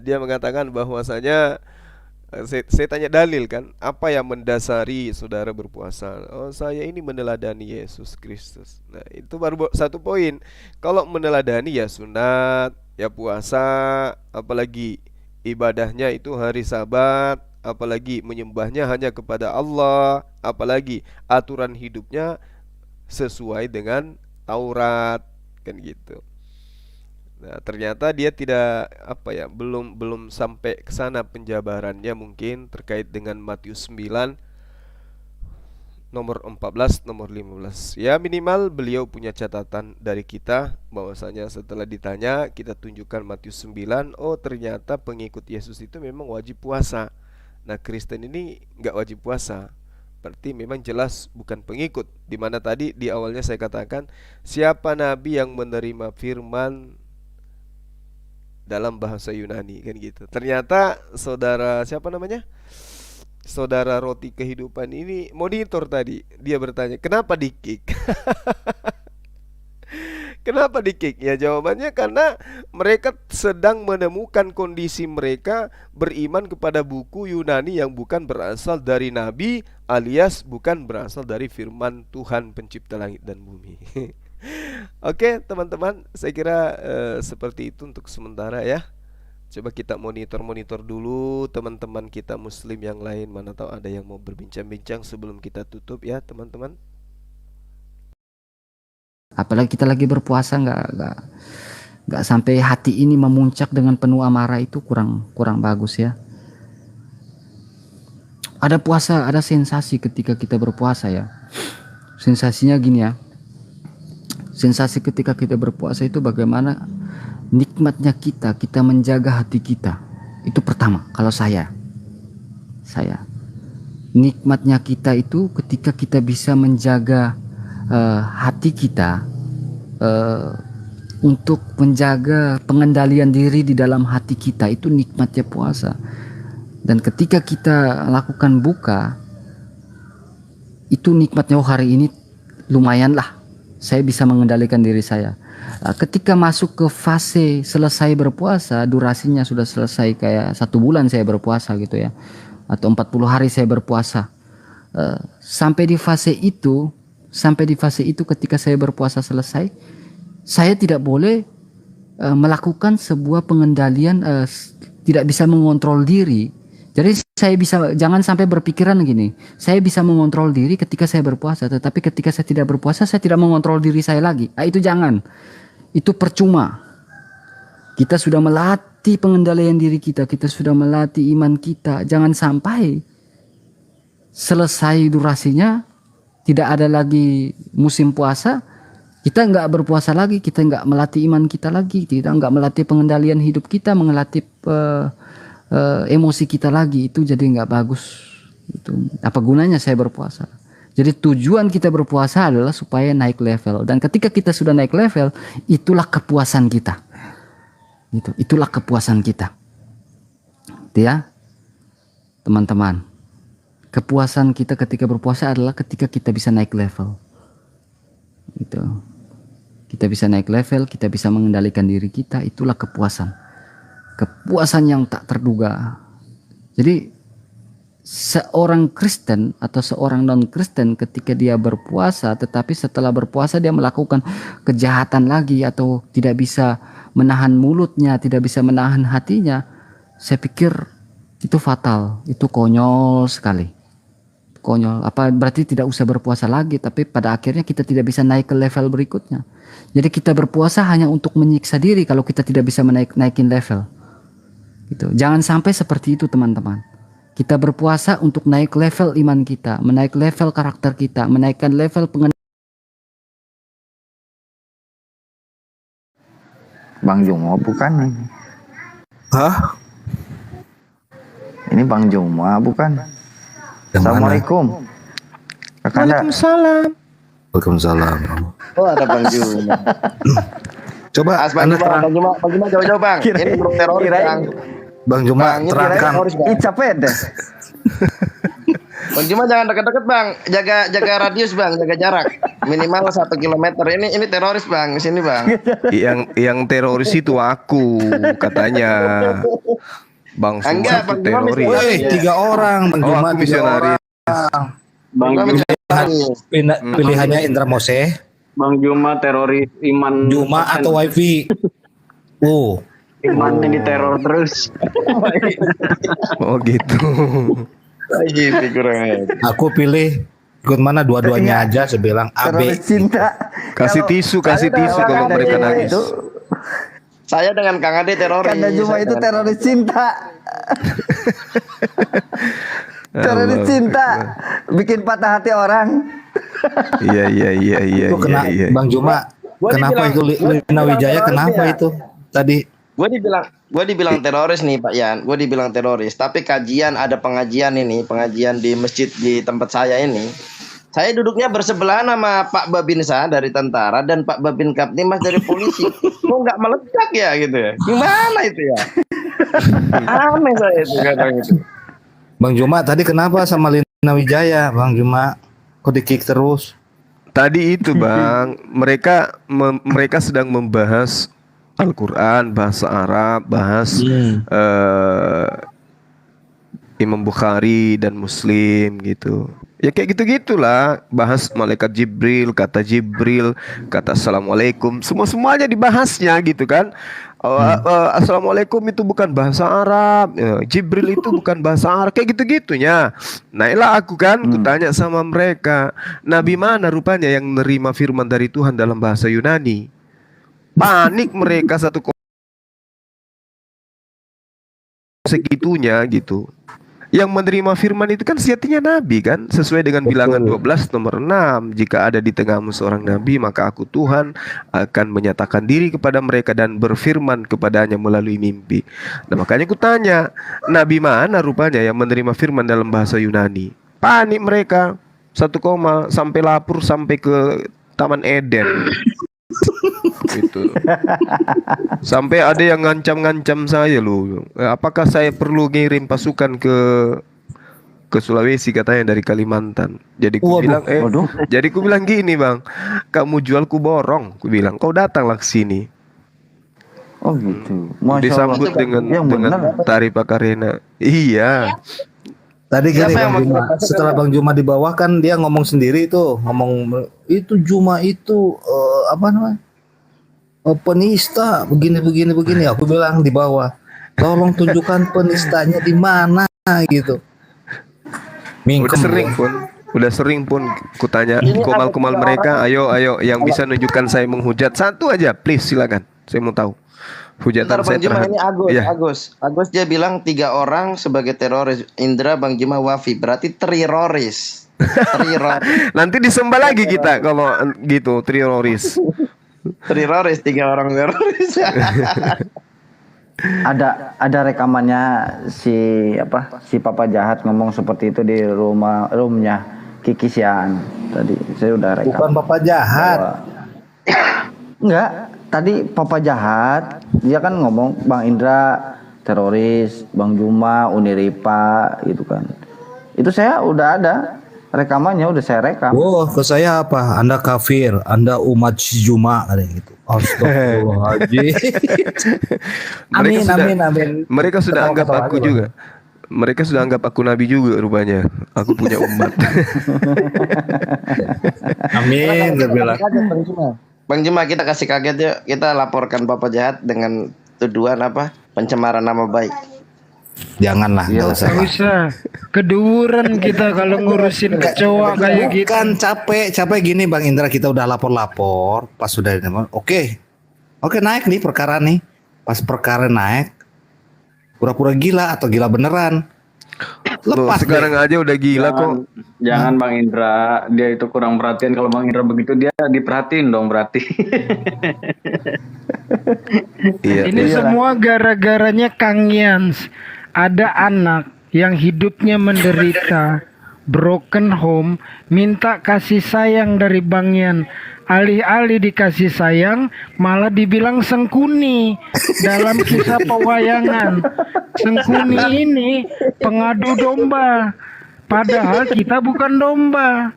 dia mengatakan bahwasanya saya tanya dalil kan, apa yang mendasari saudara berpuasa? Oh, saya ini meneladani Yesus Kristus. Nah, itu baru satu poin. Kalau meneladani ya sunat, ya puasa, apalagi ibadahnya itu hari Sabat, apalagi menyembahnya hanya kepada Allah, apalagi aturan hidupnya sesuai dengan Taurat, kan gitu. Nah, ternyata dia tidak belum sampai ke sana penjabarannya mungkin terkait dengan Matius 9 nomor 14, nomor 15. Ya minimal beliau punya catatan dari kita bahwasanya setelah ditanya kita tunjukkan Matius 9, oh ternyata pengikut Yesus itu memang wajib puasa. Nah, Kristen ini nggak wajib puasa. Berarti memang jelas bukan pengikut. Dimana tadi di awalnya saya katakan, siapa nabi yang menerima firman dalam bahasa Yunani kan gitu. Ternyata saudara siapa namanya? Saudara Roti Kehidupan ini monitor tadi. Dia bertanya, "Kenapa di-kick?" Kenapa di-kick? Ya jawabannya karena mereka sedang menemukan kondisi mereka beriman kepada buku Yunani yang bukan berasal dari nabi, alias bukan berasal dari firman Tuhan pencipta langit dan bumi. Oke, teman-teman, saya kira seperti itu untuk sementara ya. Coba kita monitor-monitor dulu teman-teman kita muslim yang lain, mana tahu ada yang mau berbincang-bincang sebelum kita tutup ya, teman-teman. Apalagi kita lagi berpuasa, nggak sampai hati ini memuncak dengan penuh amarah, itu kurang bagus ya. Ada puasa, ada sensasi ketika kita berpuasa ya. Sensasinya gini ya. Sensasi ketika kita berpuasa itu bagaimana nikmatnya kita menjaga hati kita. Itu pertama, kalau saya nikmatnya kita itu ketika kita bisa menjaga hati kita, untuk menjaga pengendalian diri di dalam hati kita, itu nikmatnya puasa. Dan ketika kita lakukan buka, itu nikmatnya, oh hari ini lumayan lah, saya bisa mengendalikan diri saya. Ketika masuk ke fase selesai berpuasa, durasinya sudah selesai, kayak 1 bulan saya berpuasa gitu ya, atau 40 hari saya berpuasa. Sampai di fase itu ketika saya berpuasa selesai, saya tidak boleh melakukan sebuah pengendalian, tidak bisa mengontrol diri. Jadi saya jangan sampai berpikiran gini, saya bisa mengontrol diri ketika saya berpuasa, tetapi ketika saya tidak berpuasa saya tidak mengontrol diri saya lagi. Itu jangan, itu percuma. Kita sudah melatih pengendalian diri kita sudah melatih iman kita. Jangan sampai selesai durasinya, tidak ada lagi musim puasa, kita nggak berpuasa lagi, kita nggak melatih iman kita lagi, kita nggak melatih pengendalian hidup kita, melatih emosi kita lagi. Itu jadi nggak bagus. Itu apa gunanya saya berpuasa? Jadi tujuan kita berpuasa adalah supaya naik level, dan ketika kita sudah naik level, itulah kepuasan kita. Itulah kepuasan kita. Itu ya, teman-teman. Kepuasan kita ketika berpuasa adalah ketika kita bisa naik level. Gitu. Kita bisa naik level, kita bisa mengendalikan diri kita, itulah kepuasan. Kepuasan yang tak terduga. Jadi seorang Kristen atau seorang non-Kristen ketika dia berpuasa, tetapi setelah berpuasa dia melakukan kejahatan lagi atau tidak bisa menahan mulutnya, tidak bisa menahan hatinya, saya pikir itu fatal, itu konyol sekali. Konyol. Apa berarti tidak usah berpuasa lagi, tapi pada akhirnya kita tidak bisa naik ke level berikutnya. Jadi kita berpuasa hanya untuk menyiksa diri kalau kita tidak bisa naikin level. Gitu. Jangan sampai seperti itu, teman-teman. Kita berpuasa untuk naik level iman kita, menaik level karakter kita, menaikkan level Bang Jumo bukan? Hah? Ini Bang Jumo bukan? Yang mana? Assalamualaikum. Kakanda. Waalaikumsalam. Waalaikumsalam. Oh, ada Bang Juma. Coba Bang Anda Juma, terang, Bang Juma jauh-jauh Bang. Ini grup teroris Bang. Bang Juma Bang, ini kirain terangkan. teroris Bang. Ih capek deh. Bang Juma jangan dekat-dekat Bang. Jaga radius Bang, jaga jarak. Minimal 1 kilometer. Ini teroris Bang, di sini Bang. Yang teroris itu aku katanya. Bang Suma Enggak, itu Bang Juma teroris. Woi, 3 orang, Bang Oh, Juma aku 3 misionaris. orang. Bang Juma Pilihannya Indra Mose, Bang Juma teroris iman Juma atau Wifi. imannya diteror terus. Oh gitu. gitu kurang. Aku pilih ikut mana dua-duanya aja, saya bilang Teroris AB. cinta. Kasih tisu kalau mereka nangis. Saya dengan Kang Ade teroris. Kanda Juma Saya itu dengan- teroris cinta. Teroris Allah. cinta. Bikin patah hati orang. Iya. Itu kena iya. Bang Juma. Gua Kenapa itu dibilang- Lina Wijaya? teroris Kenapa ya. itu tadi? Gue dibilang teroris nih Pak Yan, gue dibilang teroris. Tapi ada pengajian di masjid di tempat saya ini. Saya duduknya bersebelahan sama Pak Babinsa dari tentara dan Pak Babin Kaptimas dari polisi. Kok nggak meledak ya gitu ya? Gimana itu ya? Aneh saya itu kadang itu. Bang Juma tadi kenapa sama Lina Wijaya, Bang Juma? Kok di-kick terus? Tadi itu Bang, mereka sedang membahas Al-Quran, bahasa Arab, bahas Imam Bukhari dan Muslim gitu. Ya kayak gitu-gitulah, bahas malaikat Jibril, kata Assalamualaikum, semuanya dibahasnya gitu kan. Assalamualaikum itu bukan bahasa Arab, Jibril itu bukan bahasa Arab, kayak gitu-gitunya. Naiklah aku kan, kutanya sama mereka, Nabi mana rupanya yang menerima firman dari Tuhan dalam bahasa Yunani? Panik mereka segitunya gitu. Yang menerima firman itu kan sejatinya Nabi kan, sesuai dengan bilangan 12 nomor 6. Jika ada di tengahmu seorang Nabi, maka aku Tuhan akan menyatakan diri kepada mereka dan berfirman kepadanya melalui mimpi. Nah makanya aku tanya, Nabi mana rupanya yang menerima firman dalam bahasa Yunani? Panik mereka, 1 koma, sampai lapor sampai ke Taman Eden. Gitu. Sampai ada yang ngancam-ngancam saya loh. Apakah saya perlu ngirim pasukan ke Sulawesi katanya dari Kalimantan. Jadi ku bilang jadi ku bilang gini Bang, kamu jual ku borong, ku bilang kau datanglah ke sini. Oh gitu. Masya Allah. Disambut dengan Yang benar. tari Pakarena. Iya. Tadi Siapa gini yang Bang Juma, setelah Bang Juma di bawah kan dia ngomong sendiri tuh, ngomong itu Juma itu apa namanya? Penista begini. Aku bilang di bawah, tolong tunjukkan penistanya di mana gitu. Udah sering pun kutanya komal-komal mereka, ayo yang bisa nunjukkan saya menghujat satu aja, please silakan. Saya mau tahu. Hujatan Bentar saya Bang Juma, ini Iya. Agus dia bilang 3 orang sebagai teroris. Indra, Bang Juma, Wafi, berarti teroris. Nanti disembah lagi kita kalau gitu, teroris. Teroris 3 orang teroris. Ada rekamannya si Papa Jahat ngomong seperti itu di roomnya Kiki Sian. Tadi saya udah rekam. Bukan Bapak jahat. Enggak, tadi Papa Jahat dia kan ngomong Bang Indra teroris, Bang Juma Uniripa gitu kan. Itu saya udah ada rekamannya, udah saya rekam. Oh, ke saya apa? Anda kafir, Anda umat si Juma ada gitu. Astagfirullahaladzim. Amin. Mereka sudah anggap aku juga. Mereka sudah anggap aku nabi juga rupanya. Aku punya umat. Amin, dia bilang. Bang Juma, kita kasih kaget yuk. Kita laporkan Bapak Jahat dengan tuduhan apa? Pencemaran nama baik. Janganlah, nggak usah. Nggak usah. Keduren kita kalau ngurusin kecoa kayak gitu. Bukan capek gini Bang Indra, kita udah lapor-lapor, pas sudah oke naik nih perkara nih, pas perkara naik, pura-pura gila atau gila beneran, Loh, lepas sekarang aja udah gila kok. Jangan Bang Indra, dia itu kurang perhatian. Kalau Bang Indra begitu dia diperhatiin dong berarti. Iya. Ini semua gara-garanya Kang Yans. Ada anak yang hidupnya menderita, broken home, minta kasih sayang dari Bang Yan. Alih-alih dikasih sayang, malah dibilang Sengkuni dalam kisah pewayangan. Sengkuni ini pengadu domba, padahal kita bukan domba.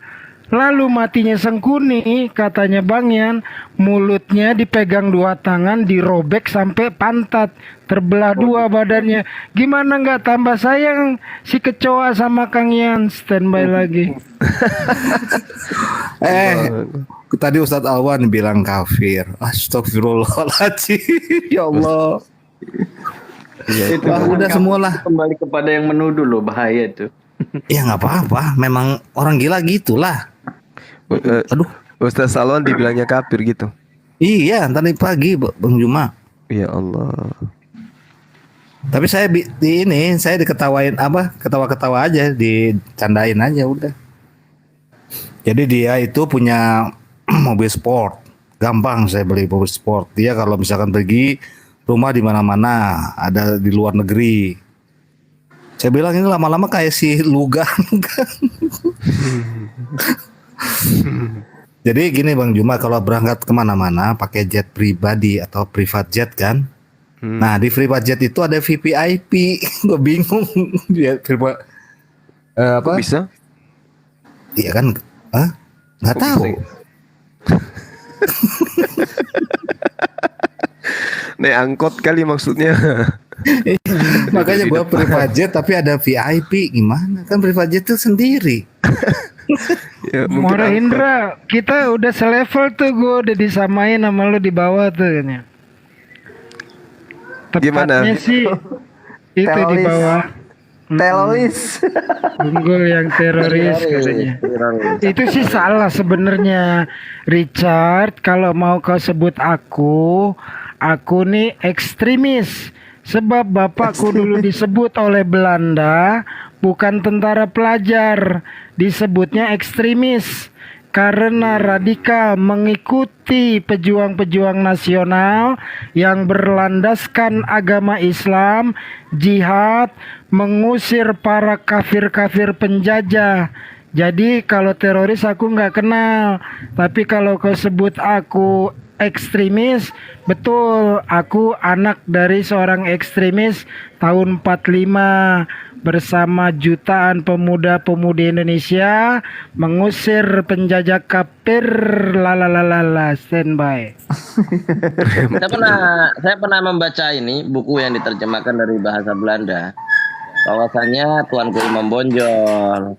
Lalu matinya Sengkuni, katanya Bang Yan, mulutnya dipegang 2 tangan, dirobek sampai pantat, terbelah 2 badannya. Gimana nggak tambah sayang si kecoa sama Kang Yan? Standby lagi. Tadi Ustadz Alwan bilang kafir. Astagfirullahaladzim. Ya Allah. Itu Udah semualah. kembali kepada yang menuduh loh, bahaya tuh. Ya nggak apa-apa. Memang orang gila gitulah. Aduh. Ustaz Salwan dibilangnya kafir gitu. Iya, tadi pagi Bang Juma. Ya Allah. Tapi saya saya diketawain ketawa-ketawa aja, dicandain aja udah. Jadi dia itu punya mobil sport. Gampang saya beli mobil sport. Dia kalau misalkan pergi rumah di mana-mana, ada di luar negeri. Saya bilang ini lama-lama kayak si Lugan. Jadi gini Bang Juma, kalau berangkat kemana-mana pakai jet pribadi atau private jet kan. Nah di private jet itu ada VVIP. Gue bingung. Dia apa? Kok bisa? Iya kan? Nggak tahu. Nih angkot kali maksudnya. Makanya gua private jet tapi ada VIP, gimana? Kan private jet itu sendiri. Ya, mungkin Mora angkot. Indra, kita udah selevel tuh, gue udah disamain sama lu di bawah tuh kayaknya. Gimana? Tepatnya sih itu di Teroris. bawah. Teroris. Unggul yang teroris katanya. Itu sih salah sebenarnya, Richard. Kalau mau kau sebut aku nih ekstremis. Sebab bapakku dulu disebut oleh Belanda bukan tentara pelajar, disebutnya ekstremis. Karena radikal mengikuti pejuang-pejuang nasional yang berlandaskan agama Islam, jihad, mengusir para kafir-kafir penjajah. Jadi kalau teroris aku nggak kenal, tapi kalau kau sebut aku ekstremis, betul, aku anak dari seorang ekstremis tahun 45 bersama jutaan pemuda-pemudi Indonesia mengusir penjajah kafir. Lalalala, standby. Saya pernah membaca ini buku yang diterjemahkan dari bahasa Belanda. Bahwasanya Tuanku Imam Bonjol,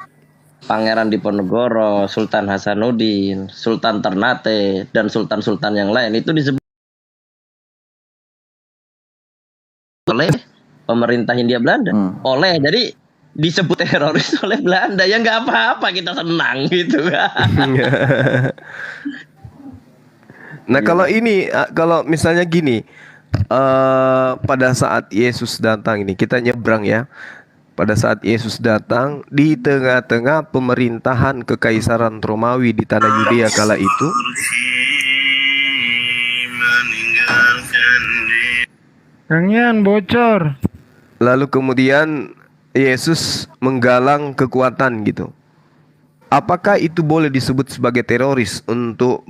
Pangeran Diponegoro, Sultan Hasanuddin, Sultan Ternate, dan sultan-sultan yang lain itu disebut oleh pemerintah Hindia Belanda. Jadi disebut teroris oleh Belanda. Ya nggak apa-apa, kita senang gitu. Nah kalau misalnya gini, pada saat Yesus datang ini kita nyebrang ya. Pada saat Yesus datang di tengah-tengah pemerintahan kekaisaran Romawi di tanah Yudea kala itu, Kang Yan bocor. lalu kemudian Yesus menggalang kekuatan gitu. Apakah itu boleh disebut sebagai teroris untuk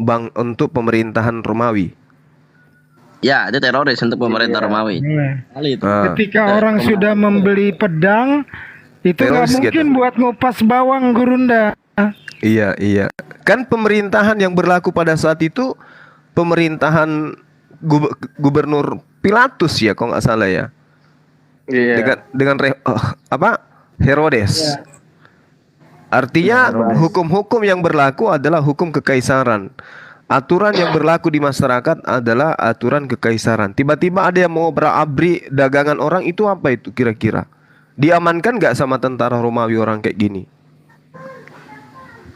pemerintahan Romawi? Ya, itu teroris untuk pemerintah Romawi. Kali itu. Ketika orang sudah membeli pedang, itu nggak Teroris mungkin gitu. buat ngupas bawang, Gurunda. Iya. Kan pemerintahan yang berlaku pada saat itu pemerintahan Gubernur Pilatus ya, kalau nggak salah ya. Iya. Apa? Herodes. Artinya hukum-hukum yang berlaku adalah hukum kekaisaran. Aturan yang berlaku di masyarakat adalah aturan kekaisaran. Tiba-tiba ada yang mau berabri dagangan orang, itu apa itu kira-kira? Diamankan nggak sama tentara Romawi orang kayak gini?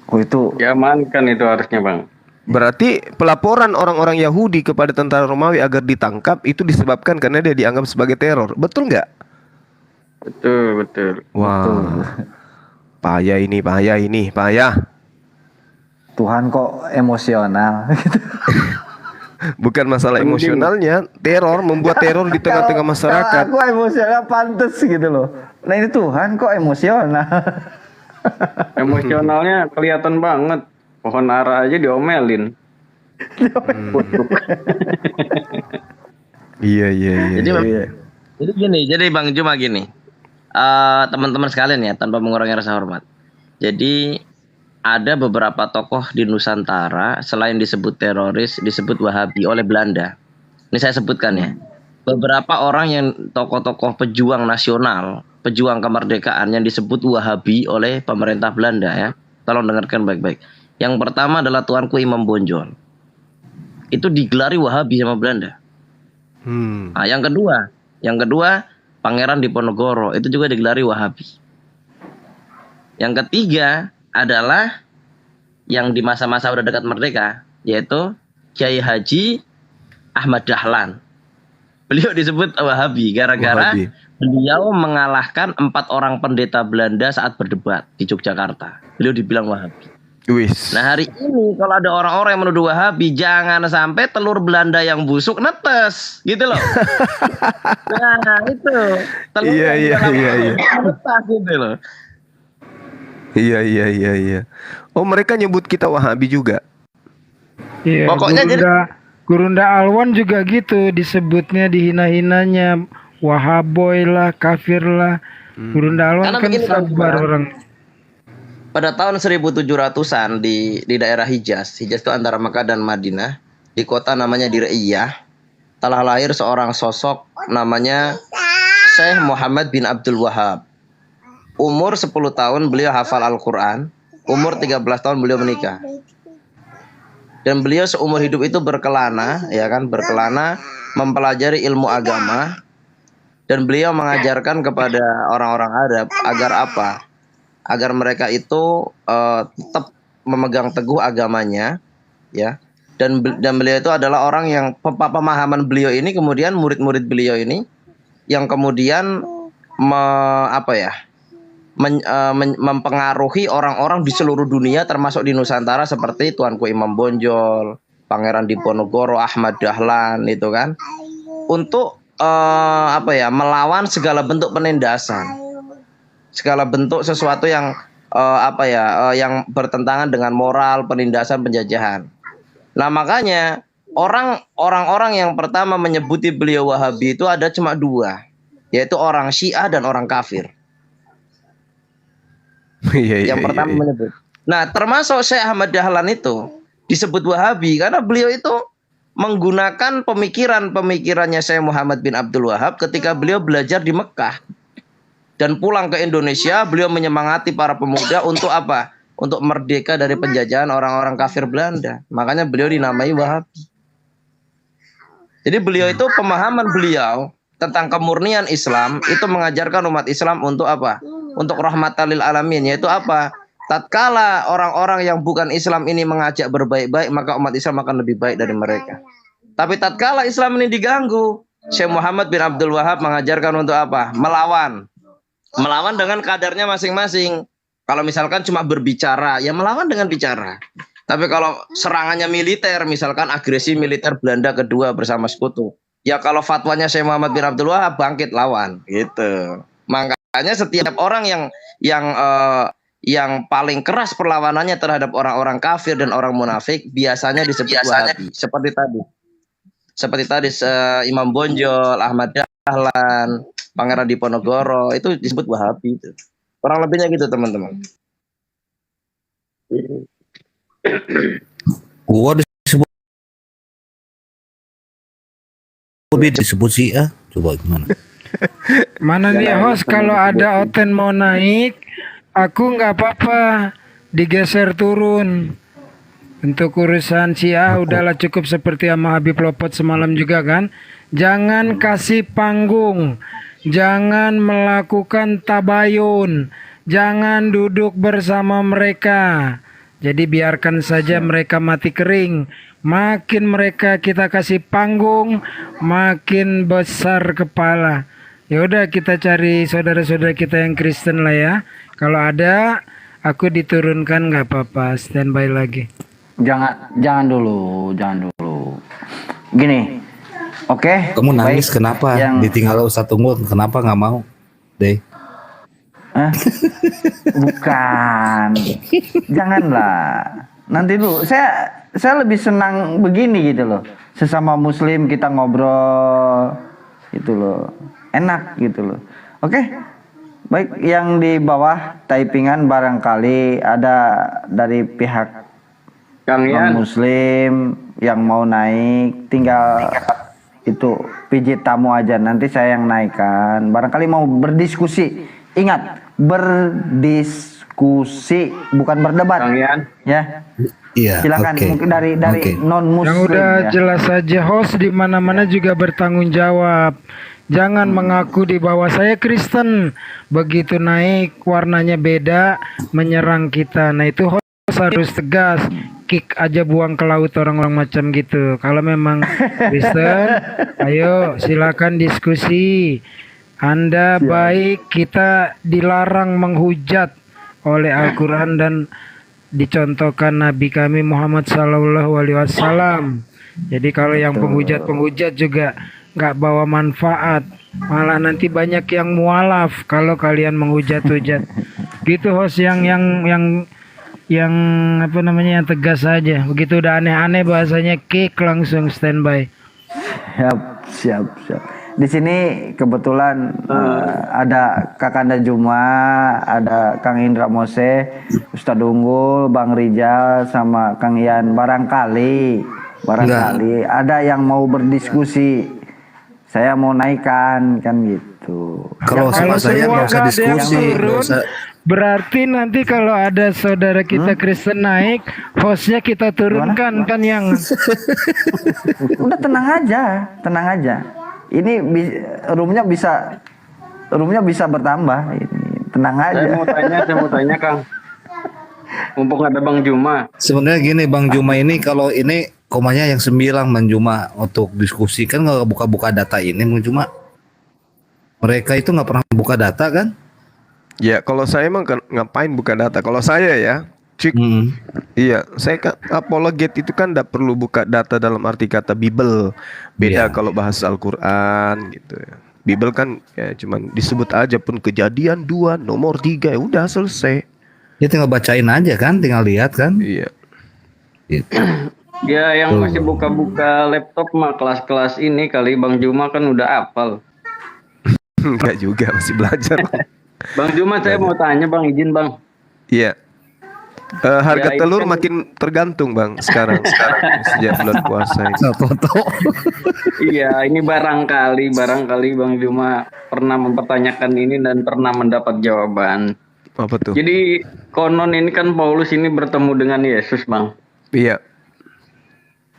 Oh itu Diamankan itu harusnya, Bang. Berarti pelaporan orang-orang Yahudi kepada tentara Romawi agar ditangkap itu disebabkan karena dia dianggap sebagai teror. Betul nggak? Betul, betul. Wah, payah ini, payah. Tuhan kok emosional. Bukan masalah emosionalnya, membuat teror di tengah-tengah masyarakat. Kalau aku emosional pantes gitu loh. Nah ini Tuhan kok emosional. Emosionalnya kelihatan banget. Pohon ara aja diomelin. Iya. Jadi gini, jadi Bang Juma gini. Teman-teman sekalian ya, tanpa mengurangi rasa hormat. Jadi ada beberapa tokoh di Nusantara selain disebut teroris, disebut Wahabi oleh Belanda. Ini saya sebutkan ya. Beberapa orang yang tokoh-tokoh pejuang nasional, pejuang kemerdekaan yang disebut Wahabi oleh pemerintah Belanda ya. Tolong dengarkan baik-baik. Yang pertama adalah Tuanku Imam Bonjol. Itu digelari Wahabi sama Belanda. Nah, yang kedua Pangeran Diponegoro itu juga digelari Wahabi. Yang ketiga adalah yang di masa-masa udah dekat merdeka, yaitu Kiai Haji Ahmad Dahlan. Beliau disebut Wahabi gara-gara beliau mengalahkan 4 orang pendeta Belanda saat berdebat di Yogyakarta. Beliau dibilang Wahabi. Nah hari ini kalau ada orang-orang yang menuduh Wahabi, jangan sampai telur Belanda yang busuk netes, gitu loh. Nah itu telur netes gitu loh. Iya. Oh, mereka nyebut kita Wahabi juga. Iya, Pokoknya Gurunda Alwan juga gitu disebutnya, dihina-hinanya, Wahaboy lah, kafir lah. Gurunda Alwan Karena kan begini, Bang sabar Juma. orang. Pada tahun 1700-an di daerah Hijaz itu antara Mekah dan Madinah, di kota namanya Diriyah, telah lahir seorang sosok namanya Syekh Muhammad bin Abdul Wahab. Umur 10 tahun beliau hafal Al-Quran, umur 13 tahun beliau menikah. Dan beliau seumur hidup itu berkelana, mempelajari ilmu agama, dan beliau mengajarkan kepada orang-orang Arab agar apa? Agar mereka itu tetap memegang teguh agamanya, ya. Dan beliau itu adalah orang yang pemahaman beliau ini, kemudian murid-murid beliau ini yang kemudian mempengaruhi orang-orang di seluruh dunia termasuk di Nusantara seperti Tuanku Imam Bonjol, Pangeran Diponegoro, Ahmad Dahlan itu kan, untuk melawan segala bentuk penindasan, segala bentuk sesuatu yang yang bertentangan dengan moral, penindasan, penjajahan. Nah makanya orang-orang yang pertama menyebuti beliau Wahabi itu ada cuma 2, yaitu orang Syiah dan orang kafir. Yang pertama menyebut. Nah termasuk Syekh Ahmad Dahlan itu disebut Wahabi karena beliau itu menggunakan pemikirannya Syekh Muhammad bin Abdul Wahab ketika beliau belajar di Mekah. Dan pulang ke Indonesia, beliau menyemangati para pemuda untuk apa? Untuk merdeka dari penjajahan orang-orang kafir Belanda. Makanya beliau dinamai Wahabi. Jadi beliau itu, pemahaman beliau tentang kemurnian Islam itu mengajarkan umat Islam untuk apa? Untuk rahmatan lil alamin, yaitu apa? Tatkala orang-orang yang bukan Islam ini mengajak berbaik-baik, maka umat Islam akan lebih baik dari mereka. Tapi tatkala Islam ini diganggu, Syekh Muhammad bin Abdul Wahab mengajarkan untuk apa? Melawan dengan kadarnya masing-masing. Kalau misalkan cuma berbicara, ya melawan dengan bicara. Tapi kalau serangannya militer, misalkan agresi militer Belanda kedua bersama sekutu, ya kalau fatwanya Syekh Muhammad bin Abdul Wahab, bangkit lawan, gitu. Makanya setiap orang yang paling keras perlawanannya terhadap orang-orang kafir dan orang munafik biasanya disebut Wahabi. Seperti tadi Imam Bonjol, Ahmad Dahlan, Pangeran Diponegoro itu disebut Wahabi itu. Kurang lebihnya gitu teman-teman. Gua disebut Syiah, coba gimana? Mana nih host, kalau ada Oten mau naik, aku nggak apa-apa digeser turun. Untuk urusan Syiah udahlah cukup seperti sama Habib Lopot semalam juga kan. Jangan kasih panggung, jangan melakukan tabayun, jangan duduk bersama mereka. Jadi biarkan saja mereka mati kering. Makin mereka kita kasih panggung, makin besar kepala. Ya udah, kita cari saudara-saudara kita yang Kristen lah ya. Kalau ada, aku diturunkan nggak apa-apa, standby lagi. Jangan dulu. Gini, oke. Kamu nangis baik. kenapa? Yang Ditinggal Ustadz Unggul, kenapa nggak mau? Deh. Hah? Bukan, janganlah. Nanti dulu, saya lebih senang begini gitu loh. Sesama Muslim kita ngobrol, gitu loh, enak gitu loh. Oke, baik. Yang di bawah typingan barangkali ada dari pihak Kang Yan. non-Muslim yang mau naik, tinggal itu pijit tamu aja. Nanti saya yang naikkan. Barangkali mau berdiskusi. Ingat, berdiskusi bukan berdebat. Kang Yan. Ya, Iya. silakan. oke. Mungkin dari Oke. non-Muslim. Yang udah ya. jelas saja, host di mana-mana juga bertanggung jawab. Jangan mengaku di bawah saya Kristen, begitu naik warnanya beda menyerang kita. Nah itu host harus tegas, kick aja, buang ke laut orang-orang macam gitu. Kalau memang Kristen, ayo silakan diskusi. Anda baik, kita dilarang menghujat oleh Al-Quran dan dicontohkan Nabi kami Muhammad Sallallahu Alaihi Wasallam. Jadi kalau yang penghujat juga nggak bawa manfaat, malah nanti banyak yang mualaf kalau kalian menghujat-hujat. Gitu host, yang apa namanya, yang tegas saja. Begitu udah aneh-aneh bahasanya, kick langsung standby. Siap. Di sini kebetulan ada Kakanda Juma, ada Kang Indra Mose, Ustadz Unggul, Bang Rijal, sama Kang Ian. Barangkali ada yang mau berdiskusi. Saya mau naikkan kan gitu. Kalau sama saya semua nggak usah nggak ada yang diskusi, nggak turun, usah. berarti nanti kalau ada saudara kita Kristen naik, hostnya kita turunkan kan yang Udah tenang aja. Ini roomnya bisa bertambah. Ini tenang aja. Saya mau tanya Kang. Mumpung ada Bang Juma. Sebenarnya gini Bang Juma, ini kalau ini komanya yang 9 Bang Juma untuk diskusi, kan nggak buka-buka data ini Bang Juma. Mereka itu nggak pernah buka data kan? Ya, kalau saya emang ngapain buka data? Kalau saya ya, cik, iya, saya kan apologet itu kan tidak perlu buka data dalam arti kata Bible. Beda Iya. kalau bahas Al-Quran gitu ya. Bible kan ya cuman disebut aja pun kejadian 2 nomor 3 ya udah selesai. Ya tinggal bacain aja kan, tinggal lihat kan. Iya. Gitu. Ya yang masih buka-buka laptop mah kelas-kelas ini kali. Bang Juma kan udah hafal. Enggak juga, masih belajar. Bang Juma, saya mau tanya Bang, izin Bang. Iya. Harga Ya, ini telur kan- makin tergantung Bang sekarang sejak bulan puasa ini. Foto. Iya, ini barangkali Bang Juma pernah mempertanyakan ini dan pernah mendapat jawaban. Apa tuh? Jadi konon ini kan Paulus ini bertemu dengan Yesus Bang. Iya.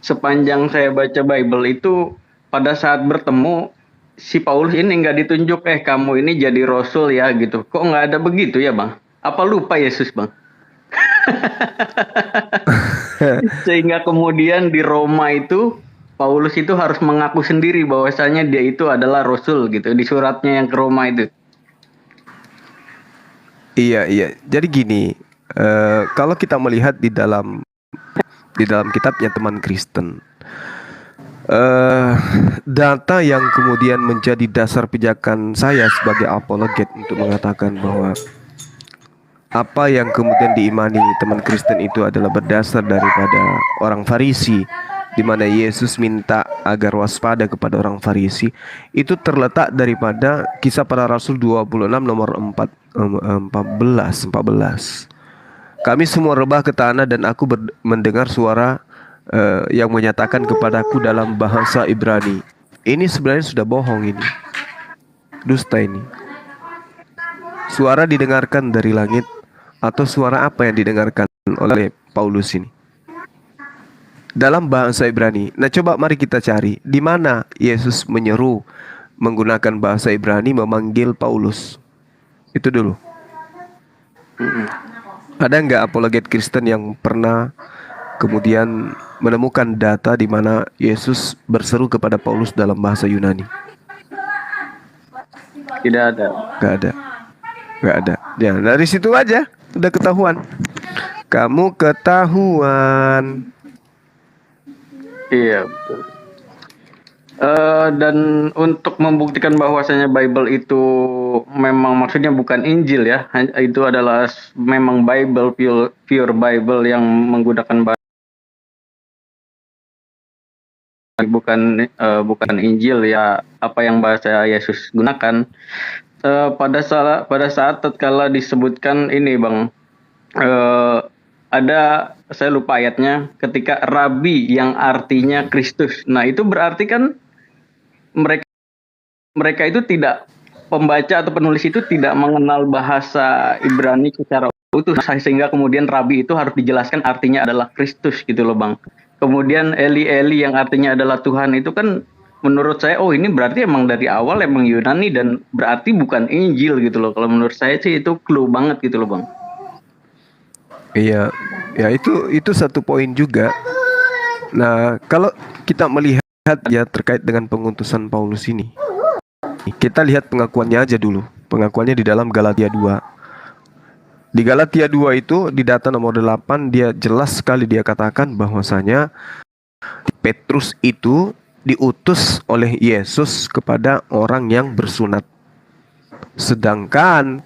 Sepanjang saya baca Bible itu, pada saat bertemu si Paulus ini nggak ditunjuk kamu ini jadi rasul ya gitu. Kok nggak ada begitu ya Bang? Apa lupa Yesus Bang? Sehingga kemudian di Roma itu Paulus itu harus mengaku sendiri bahwasanya dia itu adalah rasul gitu di suratnya yang ke Roma itu. Iya. Jadi gini, kalau kita melihat di dalam kitabnya teman Kristen, data yang kemudian menjadi dasar pijakan saya sebagai apologet untuk mengatakan bahwa apa yang kemudian diimani teman Kristen itu adalah berdasar daripada orang Farisi, di mana Yesus minta agar waspada kepada orang Farisi, itu terletak daripada Kisah Para Rasul 26 nomor 14. Kami semua rebah ke tanah dan aku mendengar suara yang menyatakan kepadaku dalam bahasa Ibrani. Ini sebenarnya sudah bohong ini. dusta ini? Suara didengarkan dari langit atau suara apa yang didengarkan oleh Paulus ini? Dalam bahasa Ibrani. Nah, coba mari kita cari di mana Yesus menyeru menggunakan bahasa Ibrani memanggil Paulus. Itu dulu. Ada nggak apologet Kristen yang pernah kemudian menemukan data di mana Yesus berseru kepada Paulus dalam bahasa Yunani? Tidak ada. Gak ada. Gak ada. Ya, dari situ aja udah ketahuan. Kamu ketahuan. Iya, betul. Dan untuk membuktikan bahwasanya Bible itu memang maksudnya bukan Injil ya, itu adalah memang Bible, pure Bible yang menggunakan bukan Injil ya, apa yang bahasa Yesus gunakan. Pada saat tatkala disebutkan ini Bang, ada, saya lupa ayatnya, ketika Rabi yang artinya Kristus. Nah itu berarti kan mereka itu tidak, pembaca atau penulis itu tidak mengenal bahasa Ibrani secara utuh, sehingga kemudian Rabi itu harus dijelaskan artinya adalah Kristus gitu loh Bang. Kemudian Eli yang artinya adalah Tuhan itu kan menurut saya, oh ini berarti emang dari awal emang Yunani dan berarti bukan Injil gitu loh. Kalau menurut saya sih itu clue banget gitu loh Bang. Iya, ya itu satu poin juga. Nah, kalau kita melihat ya terkait dengan pengutusan Paulus ini, kita lihat pengakuannya aja dulu. Pengakuannya di dalam Galatia 2. Di Galatia 2 itu di data nomor 8 dia jelas sekali dia katakan bahwasanya Petrus itu diutus oleh Yesus kepada orang yang bersunat. Sedangkan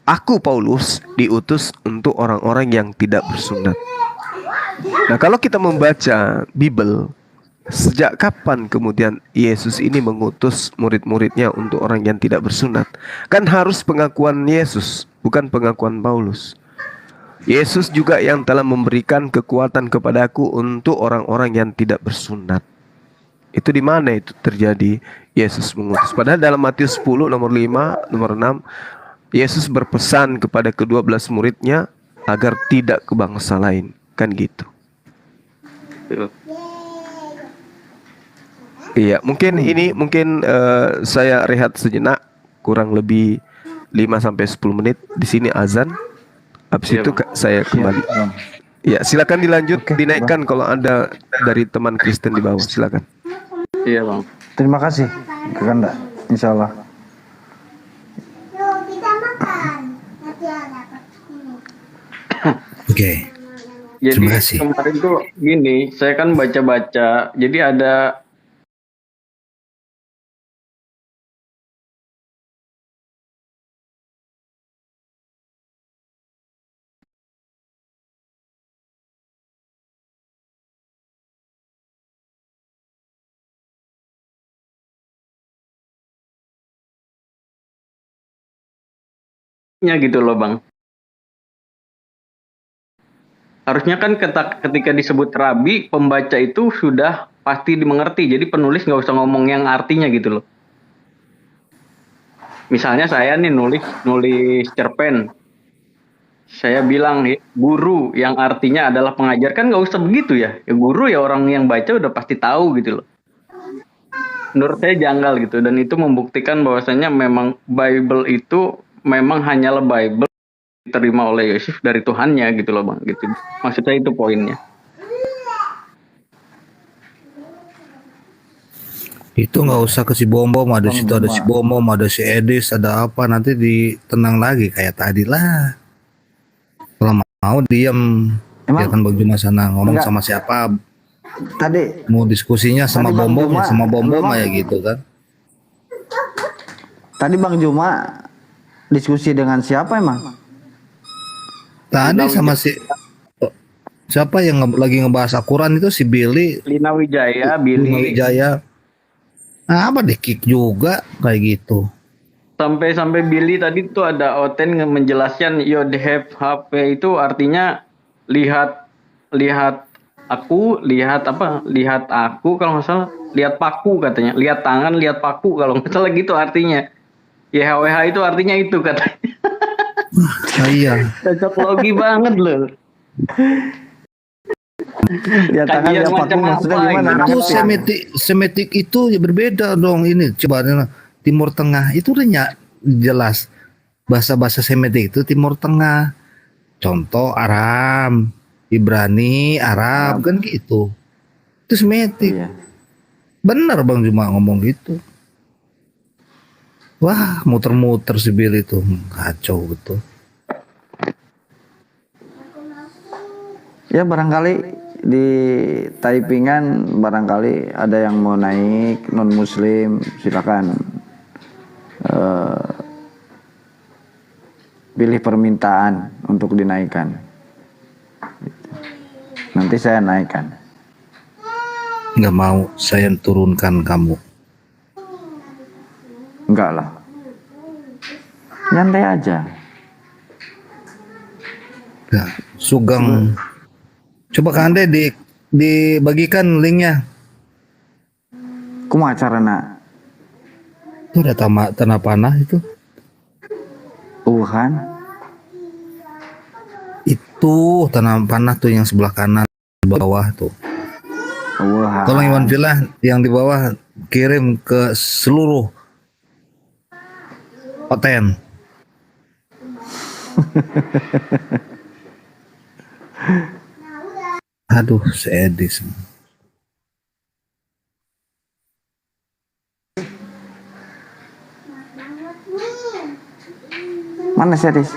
aku Paulus diutus untuk orang-orang yang tidak bersunat. Nah, kalau kita membaca Bible, sejak kapan kemudian Yesus ini mengutus murid-muridnya untuk orang yang tidak bersunat? Kan harus pengakuan Yesus, bukan pengakuan Paulus. Yesus juga yang telah memberikan kekuatan kepadaku untuk orang-orang yang tidak bersunat. Itu di mana itu terjadi? Yesus mengutus. Padahal dalam Matius 10 nomor 5, nomor 6, Yesus berpesan kepada ke-12 muridnya agar tidak ke bangsa lain. Kan gitu. Iya, mungkin saya rehat sejenak, kurang lebih 5-10 menit. Di sini azan. Habis itu saya kembali. Ya, silakan dilanjut, dinaikkan kalau ada dari teman Kristen di bawah, silakan. Iya Bang. Terima kasih Kakanda, insya Allah. Oke. Jadi Terima kasih. kemarin tuh gini, saya kan baca-baca, jadi ada nya gitu loh Bang. Harusnya kan ketika disebut rabi, pembaca itu sudah pasti dimengerti. Jadi penulis nggak usah ngomong yang artinya gitu loh. Misalnya saya nih nulis cerpen. Saya bilang guru yang artinya adalah pengajar, kan nggak usah begitu ya. Ya guru ya orang yang baca udah pasti tahu gitu loh. Menurut saya janggal gitu, dan itu membuktikan bahwasanya memang Bible itu memang hanyalah Bible diterima oleh Yesus dari Tuhannya gitu loh Bang, gitu. Maksud saya itu poinnya. Itu nggak usah ke si Bom, ada situ ada si Bom, ada si Edis, ada apa, nanti ditenang lagi kayak tadi lah. Kalau mau diam, Emang? biarkan Bang Juma sana ngomong Enggak. sama siapa, Tadi mau diskusinya sama Tadi Bang Bom Juma, sama Bom memang- ya gitu kan. tadi Bang Juma diskusi dengan siapa emang? Tadi sama si siapa yang lagi ngebahas Al-Quran itu si Billy Lina Wijaya, Bima Billy, Wijaya. Nah, apa di kick juga kayak gitu. sampai Billy tadi tuh ada Oten menjelaskan Yodhef HP itu artinya lihat aku, lihat aku kalau nggak salah, lihat paku katanya, lihat tangan, lihat paku kalau nggak salah gitu artinya. YHWH itu artinya itu katanya. Iya. Cocok logi banget loh. Ya tangan Kajian dia paku macam maksudnya apa gimana? gitu. Itu Semitik itu ya berbeda dong ini. Coba Timur Tengah itu udah jelas. Bahasa-bahasa Semitik itu Timur Tengah. Contoh Aram, Ibrani, Arab kan gitu. Itu Semitik. Iya. Benar Bang Juma ngomong gitu. Wah, muter-muter si Bill itu. Kacau betul. Ya barangkali di typingan barangkali ada yang mau naik non muslim, silakan pilih permintaan untuk dinaikkan. Nanti saya naikkan. Nggak mau saya turunkan kamu. Enggak lah. Nyantai aja. Ya, Sugeng. Coba Kak Ande dibagikan linknya. Kumaha carana? Itu ada tanah panah itu. Wuhan. Itu tanah panah tuh yang sebelah kanan di bawah tuh. Wuhan. Tolong Iwan Villa yang di bawah kirim ke seluruh Oten. Aduh, sedih. Mana Sedis?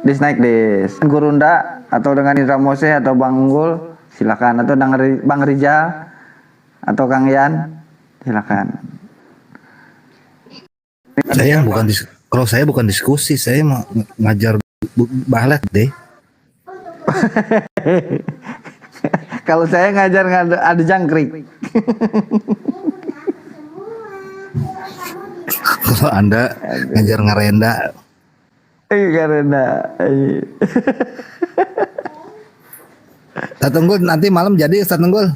Dis naik Dis. Gurunda atau dengan Indra Mose atau Bang Unggul silakan, atau dengan Bang Rijal atau Kang Yan silakan. Kalau saya bukan diskusi, saya mau ngajar balet deh. Kalau saya ngajar ada jangkrik. Kalau Anda ngajar ngerenda. Karena Ustaz Unggul nanti malam jadi Ustaz Unggul.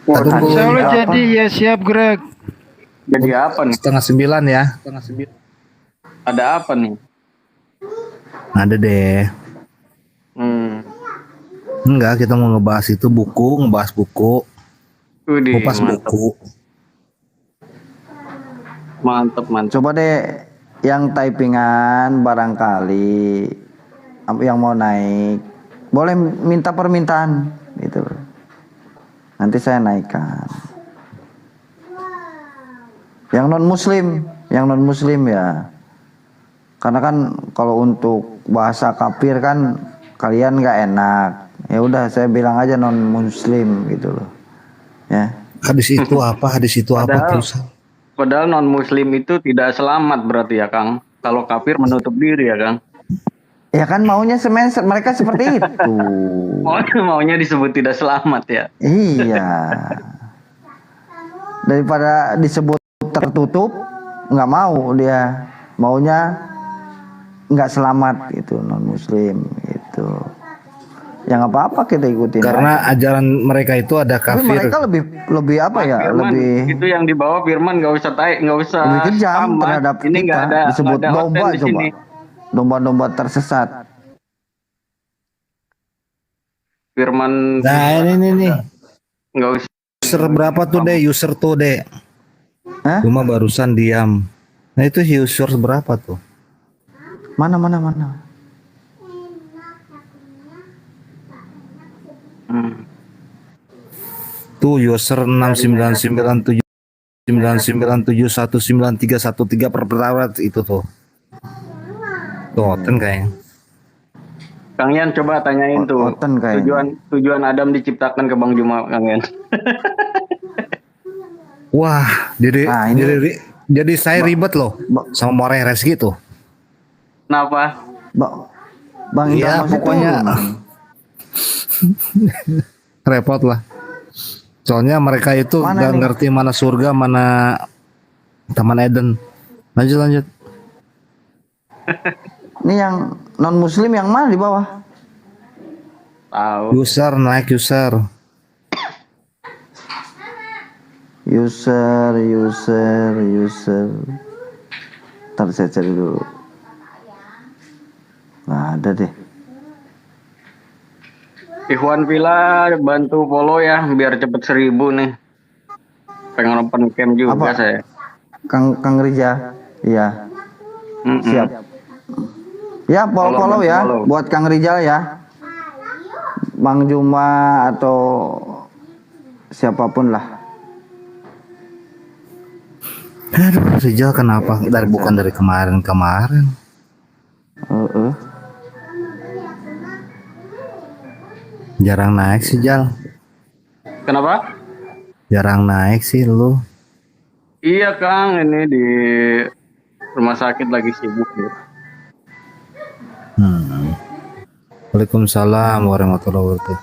Ustaz Unggul Insya Allah jadi ya, siap Greg. Jadi apa nih? 8:30 ya. Ada apa nih? Ada deh. Enggak, kita mau ngebahas buku. Widih, Kupas buku. Mantep. coba deh yang typingan barangkali yang mau naik boleh minta permintaan gitu. Nanti saya naikkan. Yang non muslim ya. Karena kan kalau untuk bahasa kafir kan kalian nggak enak. Ya udah saya bilang aja non muslim gitu loh. Ya. Hadis itu apa terus? Padahal non muslim itu tidak selamat berarti ya Kang. Kalau kafir menutup diri ya Kang. Ya kan maunya mereka seperti itu. Maunya disebut tidak selamat ya. Iya. Daripada disebut tertutup, nggak mau dia. Maunya nggak selamat gitu non muslim gitu. Ya nggak apa-apa kita ikutin. Karena ajaran mereka itu ada Tapi kafir. mereka lebih apa Mas ya? Firman, Lebih itu yang di bawah Firman nggak usah lebih kejam amat. terhadap Ini kita. nggak ada Disebut nggak ada domba hotel di coba. sini. Domba-domba tersesat. Firman Nah ini nih. nggak usah. User berapa tuh deh? User tuh deh. Hah? Cuma barusan diam. Nah itu user berapa tuh? Mana? Tuh user 6997997193113 per perawat itu tuh. Tuh Oten kayaknya. Kang Yan coba tanyain tuh Oten kayaknya. tujuan Adam diciptakan ke Bang Juma Kang Yan. Wah, Nah, ini- jadi saya ribet loh sama Moreres gitu. Kenapa? Bang Iya, Indra Mas itu pokoknya repot lah. Soalnya mereka itu Mana nggak nih? ngerti mana surga, mana Taman Eden. Lanjut. ini yang non muslim yang mana di bawah? Tahu. User naik user. User. Ntar saya cari dulu. Nggak ada deh. Ikhwan Villa bantu follow ya biar cepet 1000 nih. Pengen open cam juga Apa? saya. Kang Rija. Iya. Mm-mm. Siap. Ya, follow ya follow. buat Kang Rijal ya. Bang Juma atau siapapun lah. Aduh, Rijal kenapa bukan dari kemarin? Jarang naik sih, Jal. Kenapa? Jarang naik sih lu. Iya Kang, ini di rumah sakit lagi sibuk ya. Waalaikumsalam warahmatullahi wabarakatuh.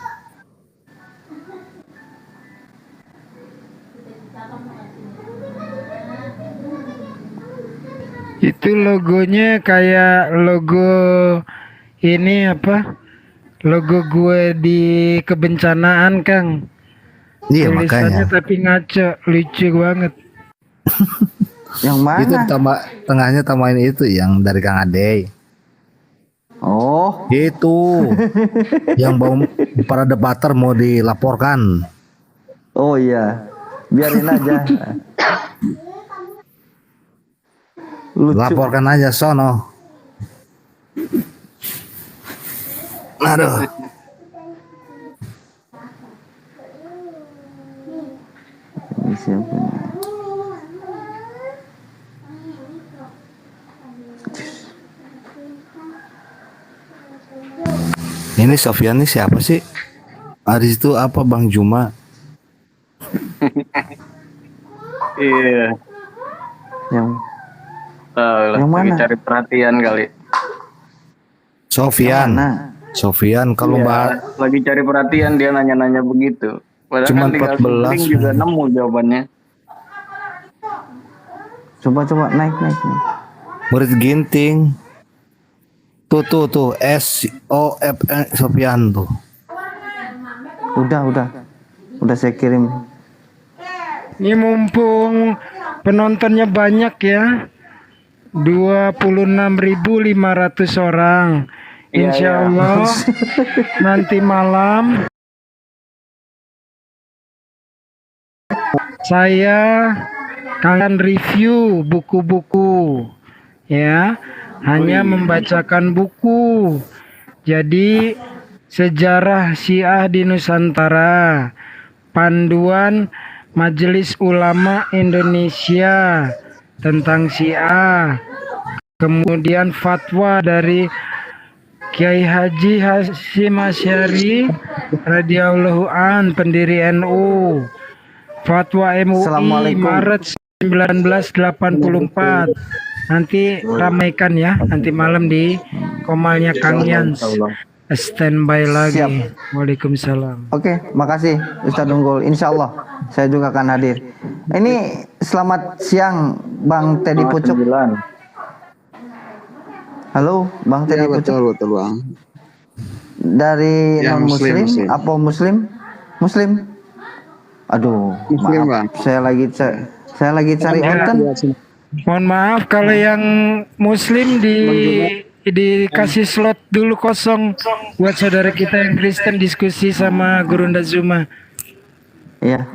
Itu logonya kayak logo ini apa? Logo gue di kebencanaan, Kang. Iya Tulisannya makanya. tapi ngaco, lucu banget. Yang Itu mana? tambah tengahnya tambahin itu yang dari Kang Ade. Oh, Itu yang para debater mau dilaporkan. oh iya. Biarin aja. Lucu. Laporkan aja sono. Aduh. Ini siapa nih? Ini Sofyan nih siapa sih? Aris itu apa Bang Juma? Iya. Yang Tahu lah, Yang lagi mana? cari perhatian kali. Sofyan. mana? Sofyan kalau Iya, Mbak lagi cari perhatian dia nanya-nanya begitu. Padahal Cuman kan tinggal 14, googling juga nemu jawabannya. Coba naik. murid Ginting. Tuh SOFN Sofyan tuh. Udah saya kirim. Ini mumpung penontonnya banyak ya. 26.500 orang. Iya, Insya iya. Allah nanti malam saya akan review buku-buku ya, hanya membacakan buku. Jadi sejarah Syiah di Nusantara, panduan Majelis Ulama Indonesia tentang Syiah, kemudian fatwa dari Kiai Haji Hasyim Asy'ari radhiyallahu an, pendiri NU, fatwa MUI Assalamualaikum. Maret 1984. Nanti ramaikan ya, nanti malam di komalnya Kang Yans. Standby lagi. Siap. Waalaikumsalam. Oke, makasih Ustadz Unggul. Insya Allah saya juga akan hadir. Ini selamat siang Bang Teddy Pucuk. 9. Halo Bang Teddy Pucuk. betul Bang. Dari Ya, non muslim, Muslim. apa Muslim? Aduh, Muslim, maaf. Bang. Saya lagi cari konten. Mohon maaf kalau yang muslim dikasih slot dulu kosong buat saudara kita yang Kristen diskusi sama Gurunda Zuma. Iya.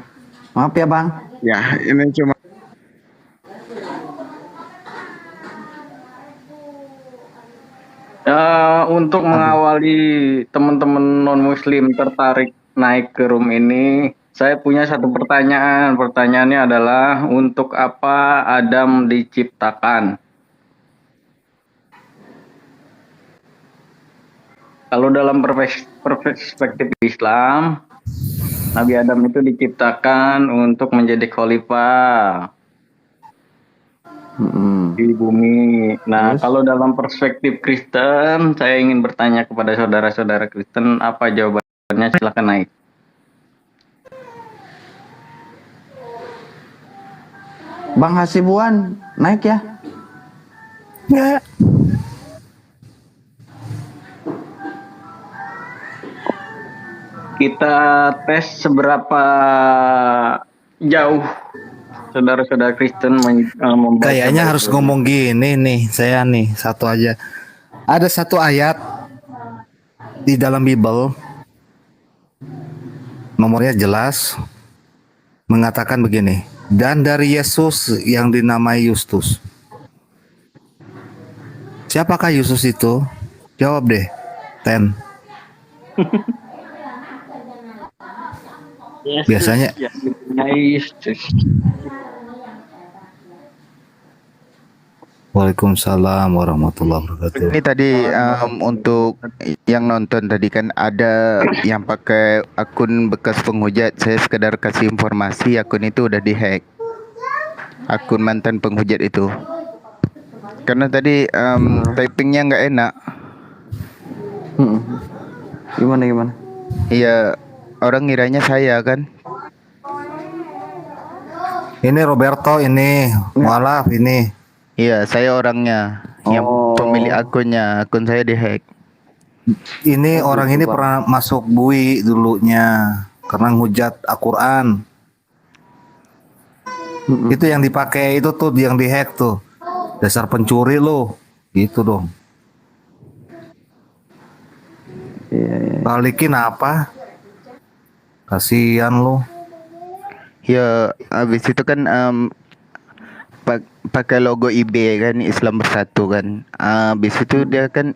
Maaf ya Bang. Ya, ini cuma Untuk mengawali teman-teman non-muslim tertarik naik ke room ini, saya punya satu pertanyaan. Pertanyaannya adalah, untuk apa Adam diciptakan? Kalau dalam perspektif Islam, Nabi Adam itu diciptakan untuk menjadi khalifah di bumi. Nah, kalau dalam perspektif Kristen, saya ingin bertanya kepada saudara-saudara Kristen, apa jawabannya? Silakan naik. Bang Hasibuan naik ya. Enggak. kita tes seberapa jauh saudara-saudara Kristen membaca Kayaknya Bible. harus ngomong gini nih, saya nih satu aja. Ada satu ayat di dalam Bible, nomornya jelas, mengatakan begini. Dan dari Yesus yang dinamai Yustus. Siapakah Yesus itu? Jawab deh, Ten. Yesus Biasanya yang Yesus. Waalaikumsalam warahmatullahi wabarakatuh. Ini tadi untuk yang nonton tadi kan ada yang pakai akun bekas penghujat. Saya sekedar kasih informasi akun itu udah dihack. Akun mantan penghujat itu. Karena tadi typingnya nggak enak. Gimana? Iya, orang ngiranya saya kan. Ini Roberto ini, mualaf ini. Iya, saya orangnya yang pemilik akunnya. Akun saya dihack. Ini orang ini pernah masuk bui dulunya karena ngehujat Al-Quran. Itu yang dipakai itu tuh yang dihack tuh. Dasar pencuri lo. Gitu dong. Iya. Balikin apa? Kasihan lo. Ya, habis itu kan pakai logo IB kan, Islam Bersatu kan. Habis itu dia kan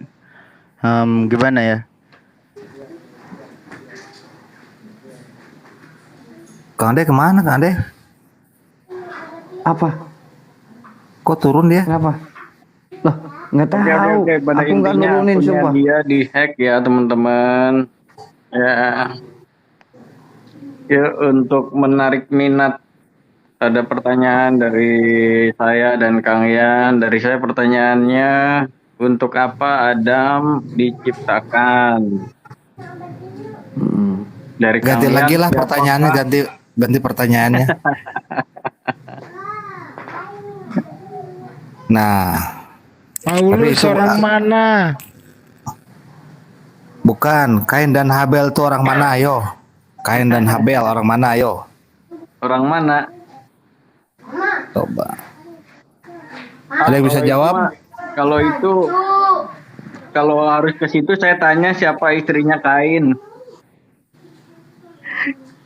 gimana ya? Kang Ade kemana Kang Ade? Apa? Kok turun dia? Kenapa? Loh, nggak tahu. Oke, pada Aku nggak intinya nurunin akunnya sumpah. dia dihack ya teman-teman. Ya, untuk menarik minat ada pertanyaan dari saya dan Kang Yan. Dari saya pertanyaannya, untuk apa Adam diciptakan? Dari Ganti Kang lagi Yan, lah siapakah- pertanyaannya, ganti pertanyaannya. Nah, Paulus itu- orang mana? bukan Kain dan Habel tuh orang mana ayo? Kain dan Habel orang mana ayo? Orang mana? Coba. Ada yang bisa Kalau itu jawab? mah- kalau harus ke situ saya tanya siapa istrinya Kain.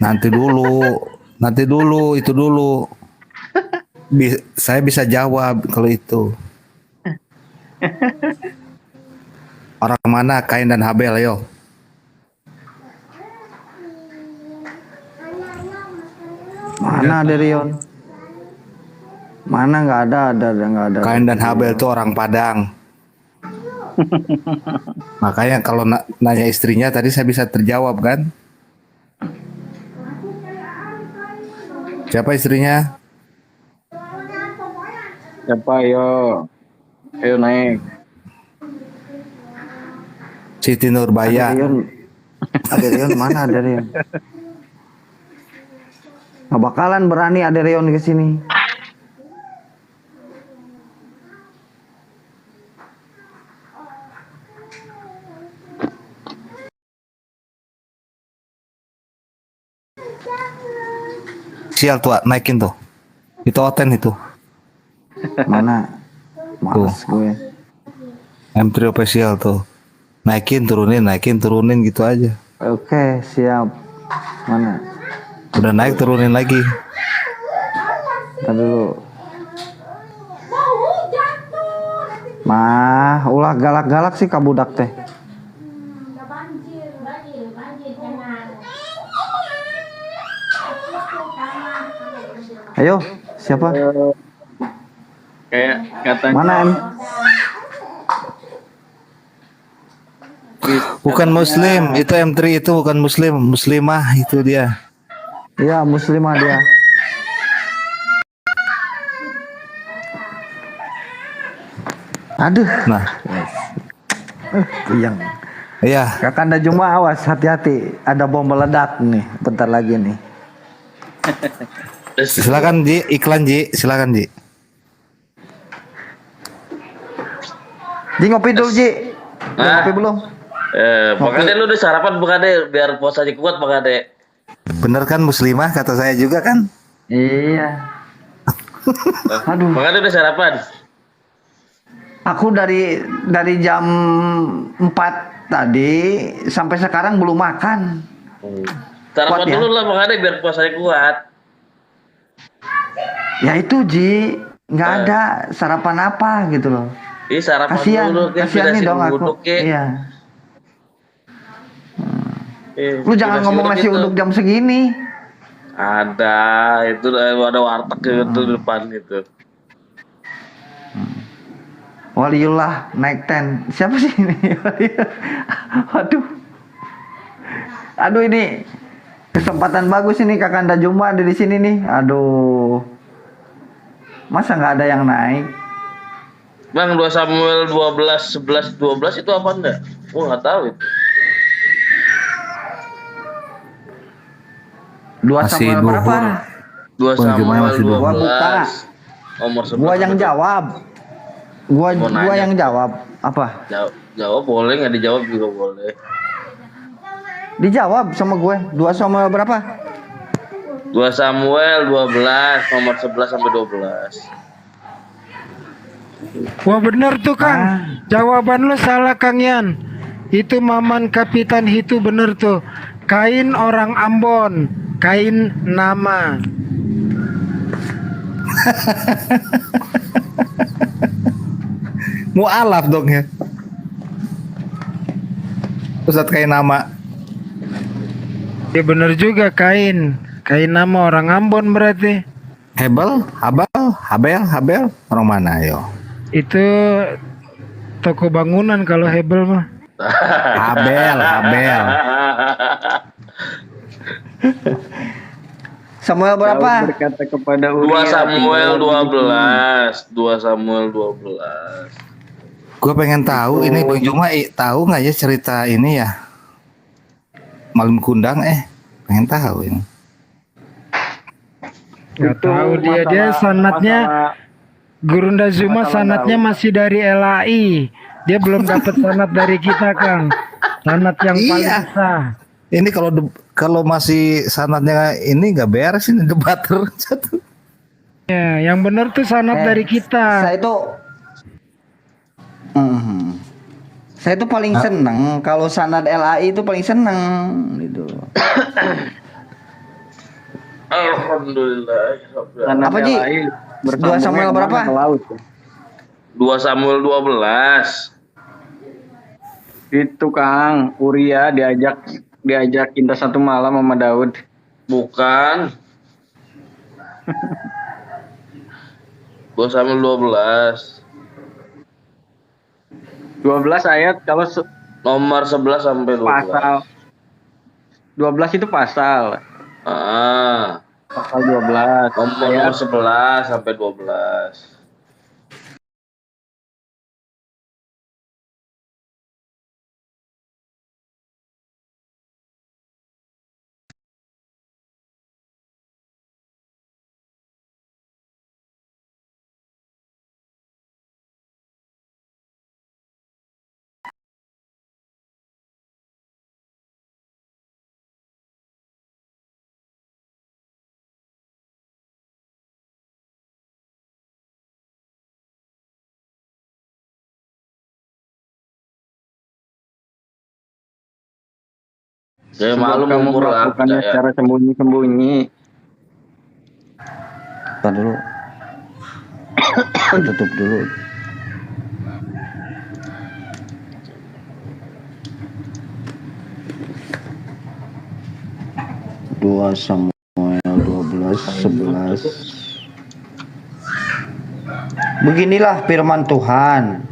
Nanti dulu, itu dulu. Saya bisa jawab kalau itu. Orang mana Kain dan Habel ayo? Mana ada Rion? Mana nggak ada, nggak ada. Kain dan Habel itu orang Padang. Makanya kalau nanya istrinya tadi saya bisa terjawab kan? Siapa istrinya? Siapa ayo? Ayo naik. Siti Ada Nurbaya. Rion mana ada Rion? Nggak bakalan berani ada Rion ke sini. Sial tuh, naikin tuh. Itu Oten itu. Mana? Males gue. M3 official tuh. Naikin turunin gitu aja. Oke, siap. Mana? Udah naik turunin lagi. Ntar dulu. Mah, ulah galak-galak sih kabudak teh. Ayo, siapa? Kayak katanya Mana em? Bukan muslim, itu M3 itu bukan muslim, muslimah itu dia. Iya, muslimah dia. Aduh, Nah, yang iya. Kakanda Juma awas, hati-hati. Ada bom meledak nih, bentar lagi nih. Silakan Ji, iklan Ji, silakan Ji. Ji ngopi dulu Ji. Udah ngopi belum? Bang Ade lu udah sarapan Bang Ade biar puasanya kuat Bang Ade. Bener kan muslimah kata saya juga kan? Iya. Aduh. Bang Ade udah sarapan? Aku dari jam 4 tadi sampai sekarang belum makan. Sarapan Kuat ya? dulu lah Bang Ade biar puasanya kuat. Ya itu Ji, nggak ada sarapan apa gitu loh. Ih sarapan Kasihan, dulu kasihan nih dong aku. uduk ya. Iya. Lu jangan ngomong nasi uduk jam segini. Ada, itu ada warteg itu di depan gitu. Waliullah naik 10. Siapa sih ini? Waduh. Aduh ini kesempatan bagus ini Kakanda Juma ada di sini nih. Aduh. Masa nggak ada yang naik? Bang 2 Samuel 12 11 12 itu apa enggak? Gua nggak tahu itu. 2 Masih Samuel duhur. berapa? 2 Jumlah Samuel masih 12. Gua buka. Nomor 11. Gua yang jawab. Gua Mau nanya. yang jawab. Apa? Jawab boleh, nggak dijawab juga boleh. Dijawab sama gue. 2 Samuel berapa? 2 Samuel 12 nomor 11 sampai 12. Wah bener tuh Kang. Jawaban lu salah Kang Yan. Itu Maman Kapitan Hitu bener tuh. Kain orang Ambon, kain nama. Mu'alaf dong ya. Ustadz kayak nama. Ya bener juga kain. Kain nama orang Ambon berarti. Hebel, Habel, orang mana yo? Itu toko bangunan kalau Hebel mah. Habel. Samuel Daud berapa? berkata kepada 2 Uria, Samuel tinggallah di 12. 2 Samuel 12. Gue pengen tahu ini Bang Juma tahu nggak ya cerita ini ya? Malam Kundang pengen tahu ini. Gak tahu dia sanatnya Gurunda Zuma sanatnya masih dari LAI. Dia belum dapat sanat dari kita Kang. Sanat yang paling Iya. sah. Ini kalau masih sanatnya ini nggak beres ini debat terus satu. Ya, yang benar tuh sanat dari kita. Saya itu saya itu paling seneng kalau sanad LAI itu paling seneng gitu. Alhamdulillah. Karena Apa, Ji? LAI 2 bersambungnya Samuel kemana? berapa? Ke laut. 2 Samuel 12. Itu Kang, Uria diajak indah satu malam sama Daud. Bukan. 2 Samuel 12. 12 ayat kalau Nomor 11 sampai 12. pasal 12 itu pasal. Pasal 12. Nomor Ayat 11 sampai 12. Saya sebab maklum kamu umur melakukannya ya. secara sembunyi-sembunyi. Bentar dulu. Tutup dulu. Dua Samuel 12:11. Beginilah firman Tuhan,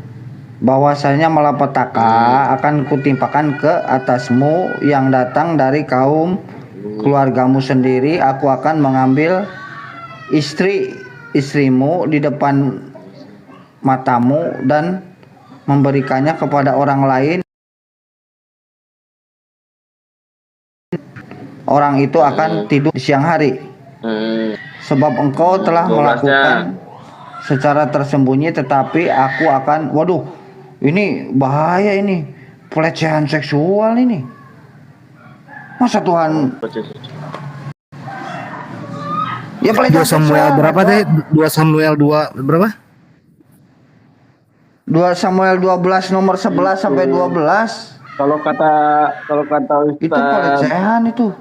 bahwasanya malapetaka akan kutimpakan ke atasmu yang datang dari kaum keluargamu sendiri. Aku akan mengambil istrimu di depan matamu dan memberikannya kepada orang lain. Orang itu akan tidur di siang hari, sebab engkau telah 12-nya. melakukan secara tersembunyi, tetapi aku akan, waduh, ini bahaya ini. pelecehan seksual ini. Masa Tuhan ya 2 pelecehan Samuel seksual, berapa Pak. deh? 2 Samuel 2 berapa? 2 Samuel 12 nomor 11 sampai 12. Kalau kata Itu Ustaz pelecehan itu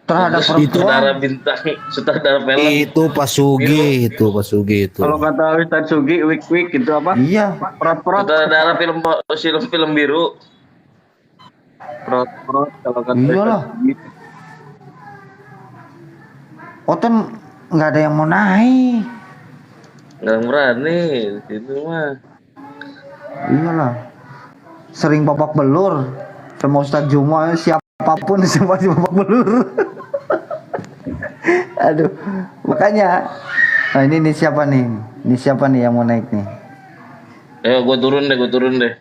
terhadap Sutradara perempuan. bintang, sutradara film. Itu Pasugi itu. kalau kata Ustaz Sugi wik itu apa? Iya. Perot-perot. Sutradara film biru. Perot-perot kalau kata Iyalah. Ustaz Sugi. Oten nggak ada yang mau naik. Nggak berani itu mah. Iyalah. Sering babak belur sama Ustadz Juma, siapapun semua babak belur. Aduh, makanya. Nah ini siapa nih? Ini siapa nih yang mau naik nih? Ayo gue turun deh.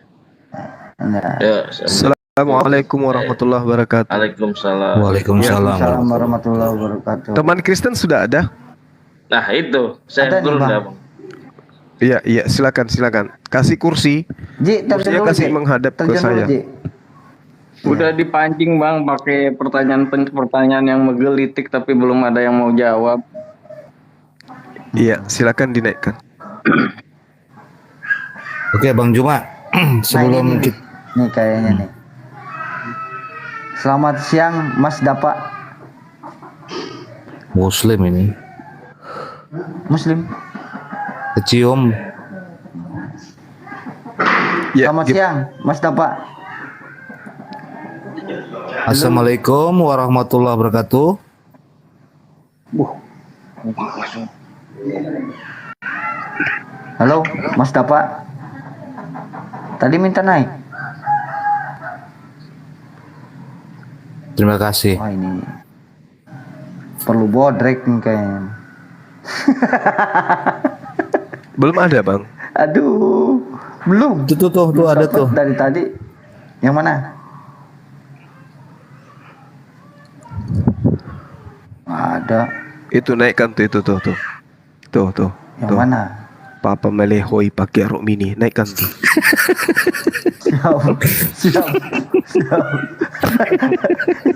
Nah. Ayo. Assalamualaikum warahmatullahi wabarakatuh. Waalaikumsalam. Waalaikumsalam. Assalamualaikum warahmatullahi wabarakatuh. Teman Kristen sudah ada? Nah itu, saya Ada nih, turun Bang. dah, Bang. Iya, silakan. Kasih kursi. Ji, Kursinya kasih menghadap ke saya. Udah dipancing Bang pakai pertanyaan yang menggelitik tapi belum ada yang mau jawab. Iya, silakan dinaikkan. Oke, Bang Juma. Sebelum Nah, kita nih kayaknya nih. Selamat siang Mas Dapa. Muslim ini Muslim. kecium. Ya, Selamat siang Mas Dapa. Assalamualaikum warahmatullahi wabarakatuh. Halo Mas Dapa. Tadi minta naik. Terima kasih. Wah ini perlu bodrek nih kayaknya. belum ada, Bang. Aduh, belum. Tuh ada Dapat tuh. dari tadi. Yang mana? Ada. Itu naikkan tuh itu tuh. Tuh. Yang mana? Papa melehoi pakai rok mini, naikkan tuh. Siap.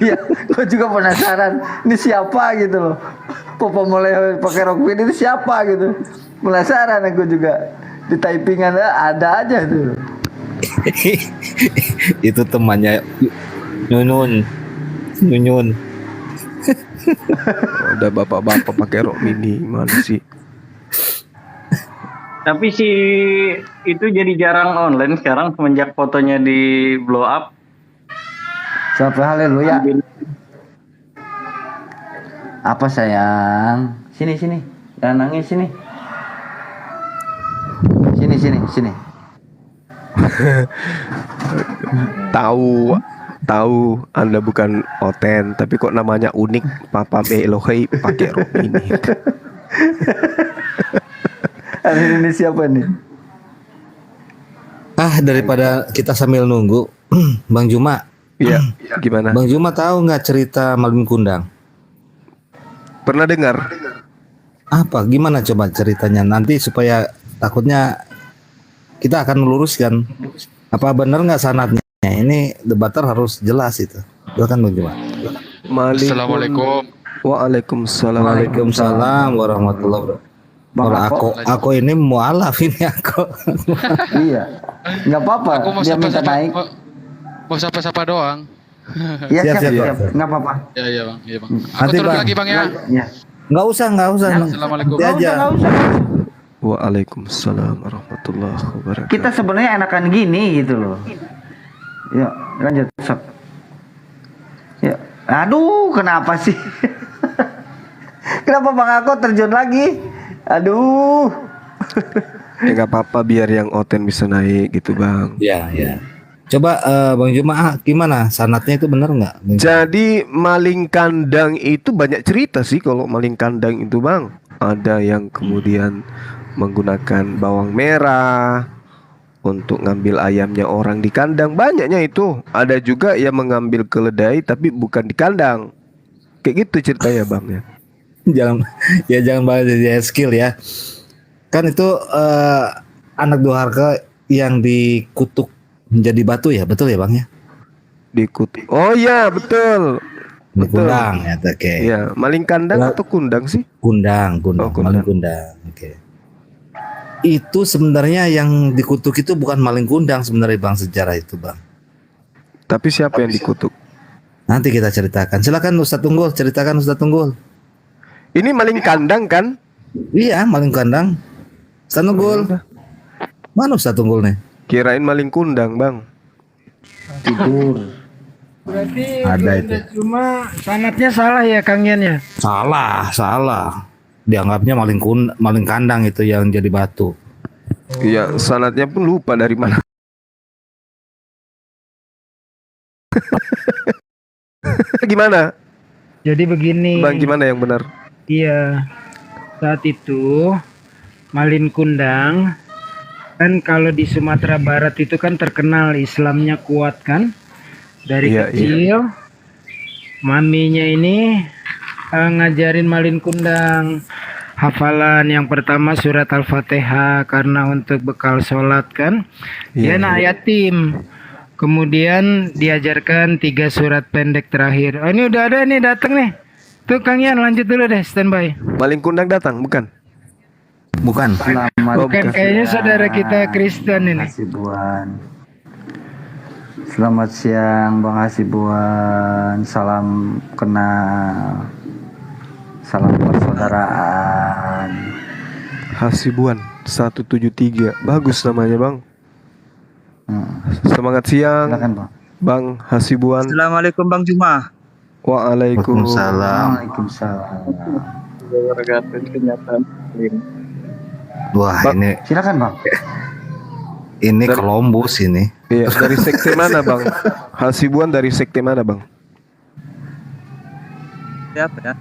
Iya, gue juga penasaran. Ini siapa gitu loh. Papa mulai pakai rok mini ini siapa gitu. Penasaran aku juga. Di typingan ada aja tuh. Itu temannya Nyunun. Udah bapak-bapak pakai rok mini, mana sih? Tapi si itu jadi jarang online sekarang semenjak fotonya di blow up. Siapa haleluya? Apa sayang? Sini. Jangan nangis sini. Sini. Tahu Anda bukan Oten, tapi kok namanya unik. Papa melehoi pakai rok mini. Ini siapa nih? Daripada kita sambil nunggu, Bang Juma. Iya, gimana? Bang Juma tahu nggak cerita Malin Kundang? Pernah dengar? Apa? Gimana coba ceritanya? Nanti supaya takutnya kita akan meluruskan. Apa benar nggak sanatnya? Ini debater harus jelas itu. Silakan Bang Juma. Assalamualaikum. Waalaikumsalam. Waalaikumsalam warahmatullahi wabarakatuh. Bang Kalau aku ini mualaf ini aku. Iya. Nggak apa-apa. Aku mau Dia minta sapa-sapa, naik. mau sapa-sapa doang. Iya Siap. siap. Nggak apa-apa. Iya bang, iya bang. Aku Nanti, turun Bang. lagi bang ya. Ya. Nggak usah. Assalamualaikum. Nanti aja. Nggak usah. Waalaikumsalam warahmatullahi wabarakatuh. Kita sebenarnya enakan gini gitu loh. Ya, lanjut. Sok. Ya. Aduh, kenapa sih? Kenapa Bang Ako terjun lagi? Aduh. Ya nggak apa-apa biar yang Oten bisa naik gitu, Bang. Ya. Coba Bang Juma gimana? Sanatnya itu benar nggak? Jadi maling kandang itu banyak cerita sih kalau maling kandang itu, Bang. Ada yang kemudian menggunakan bawang merah untuk ngambil ayamnya orang di kandang. Banyaknya itu. Ada juga yang mengambil keledai tapi bukan di kandang. Kayak gitu ceritanya, Bang ya. jangan bahas jadi skill ya. Kan itu anak durhaka yang dikutuk menjadi batu ya, betul ya Bang ya? Dikutuk. Oh iya, betul. Di Betul. kundang ya, oke. Iya, maling kandang atau kundang sih? Kundang, Oh, kundang. maling kundang. Oke. Itu sebenarnya yang dikutuk itu bukan maling kundang sebenarnya Bang, sejarah itu Bang. Tapi siapa yang dikutuk? Nanti kita ceritakan. Silakan Ustadz Tunggul, ceritakan Ustadz Tunggul. Ini maling kandang kan? Iya, maling kandang. Ustadz Tunggul. Mana Ustadz Tunggul nih? Kirain maling kundang, Bang. Tidur. Berarti Ada Anda itu. cuma sanatnya salah ya Kang Yan ya? Salah. Dianggapnya maling kandang itu yang jadi batu. Iya, sanatnya pun lupa dari mana. Gimana? Jadi begini. Bang, gimana yang benar? Iya. Saat itu Malin Kundang kan kalau di Sumatera Barat itu kan terkenal Islamnya kuat kan? Dari Iya, kecil maminya ini ngajarin Malin Kundang hafalan yang pertama surat Al-Fatihah karena untuk bekal sholat kan. Dia anak yatim. Kemudian diajarkan 3 surat pendek terakhir. Oh, ini udah ada nih, datang nih. Tuh Kang Yan, lanjut dulu deh, standby. Maling kundang datang, bukan? Bukan. Selamat Bukan, kayaknya saudara kita Kristen ini. Hasibuan. Selamat siang Bang Hasibuan. Salam kenal. Salam persaudaraan. Hasibuan 173. Bagus namanya, Bang. Semangat siang, Silakan Bang. Bang Hasibuan. Assalamualaikum Bang Juma. Waalaikumsalam. Waalaikumsalam. Wah, ini Silakan Bang. ini Columbus ini. Iya, dari sekte mana, Bang? Hasibuan dari sekte mana, Bang? Siapa ya?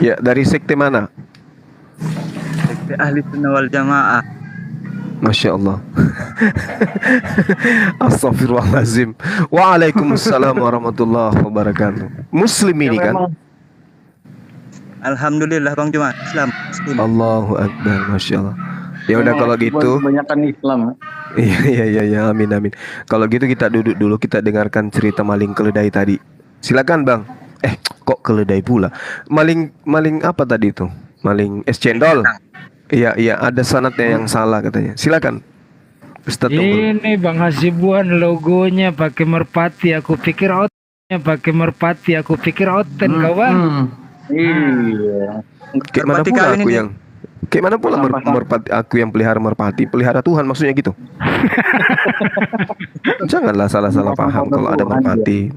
Ya, dari sekte mana? Sekte Ahli Sunnah wal Jamaah. Masya Allah. Astagfirullahaladzim. Waalaikumsalam warahmatullahi wabarakatuh. Muslim ini kan? Alhamdulillah Bang Juma. Islam. Muslim. Allahu Akbar. Masya Allah. Ya udah kalau gitu. Kebanyakan Islam. Iya, amin. Kalau gitu kita duduk dulu, kita dengarkan cerita maling keledai tadi. Silakan Bang. Kok keledai pula? Maling apa tadi itu? Maling es cendol. Iya, ada sanatnya yang salah katanya. Silakan. Ustaz Tunggul. Ini Bang Hasibuan logonya pakai merpati, aku pikir outnya pakai merpati, aku pikir outen kau Bang. Iya. Kayak mana Merpati pula kawin aku ini. yang kayak mana pula merpati, aku yang pelihara merpati, pelihara Tuhan maksudnya gitu. Janganlah salah-salah paham kalau ada merpati.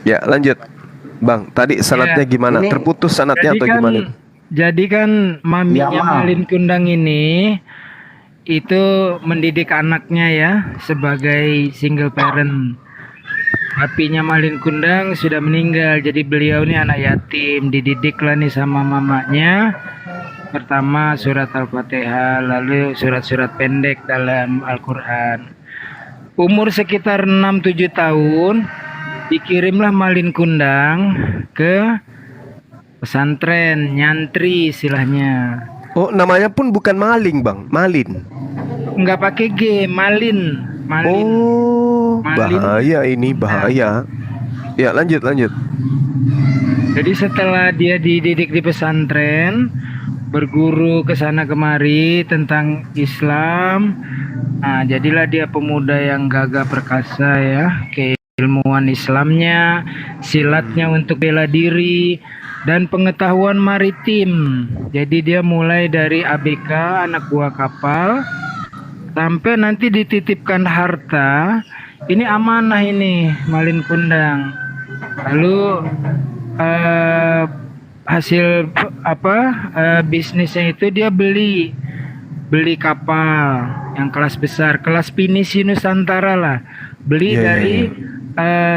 Ya, lanjut. Bang, tadi sanatnya gimana? ini- Terputus sanatnya atau gimana? Jadi kan maminya Ya, Bang. Malin Kundang ini itu mendidik anaknya ya sebagai single parent. Papinya Malin Kundang sudah meninggal, jadi beliau ini anak yatim, dididiklah nih sama mamanya. Pertama surat Al-Fatihah, lalu surat-surat pendek dalam Al-Quran. Umur sekitar 6-7 tahun, dikirimlah Malin Kundang ke pesantren, nyantri istilahnya. Oh, namanya pun bukan maling, Bang. Malin. Nggak pakai G, Malin. Oh, Malin. bahaya ini, bahaya. Ya, lanjut. Jadi setelah dia dididik di pesantren, berguru ke sana kemari tentang Islam, nah jadilah dia pemuda yang gagah perkasa ya, keilmuan Islamnya, silatnya untuk bela diri, dan pengetahuan maritim. Jadi dia mulai dari ABK, anak buah kapal, sampai nanti dititipkan harta. Ini amanah ini Malin Kundang. Lalu hasil bisnisnya itu dia beli kapal yang kelas besar, kelas Pinisi Nusantara lah. Beli Iya, dari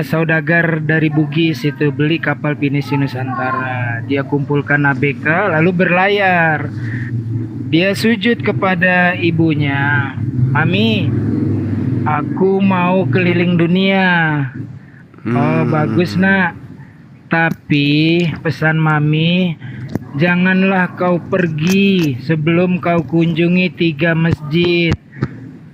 saudagar dari Bugis itu, beli kapal Pinisi Nusantara. Dia kumpulkan ABK lalu berlayar. Dia sujud kepada ibunya, "Mami, aku mau keliling dunia." Oh, bagus nak. Tapi pesan mami, janganlah kau pergi sebelum kau kunjungi 3 masjid.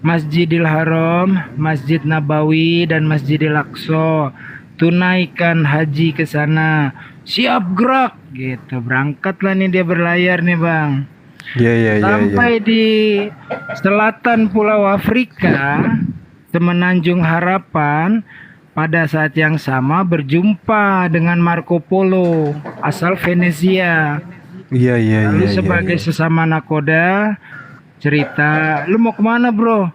Masjidil Haram, Masjid Nabawi, dan Masjidil Aqsa. Tunaikan haji ke sana. Siap gerak gitu. Berangkatlah nih dia berlayar nih bang. Iya. Sampai di selatan Pulau Afrika, Semenanjung Harapan, pada saat yang sama berjumpa dengan Marco Polo asal Venesia. Iya. Lalu sebagai sesama nakoda cerita, lu mau kemana bro?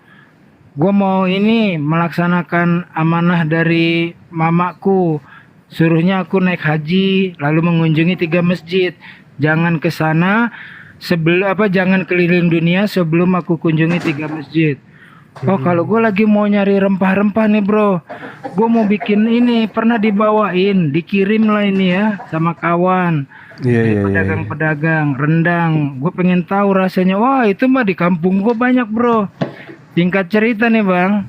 Gue mau ini melaksanakan amanah dari mamaku. Suruhnya aku naik haji lalu mengunjungi 3 masjid. Jangan ke sana jangan keliling dunia sebelum aku kunjungi 3 masjid. Oh kalau gue lagi mau nyari rempah-rempah nih bro, gue mau bikin ini, pernah dibawain, dikirim lah ini ya sama kawan. Iya. Pedagang-pedagang rendang, gue pengen tahu rasanya. Wah itu mah di kampung gue banyak bro. Singkat cerita nih bang,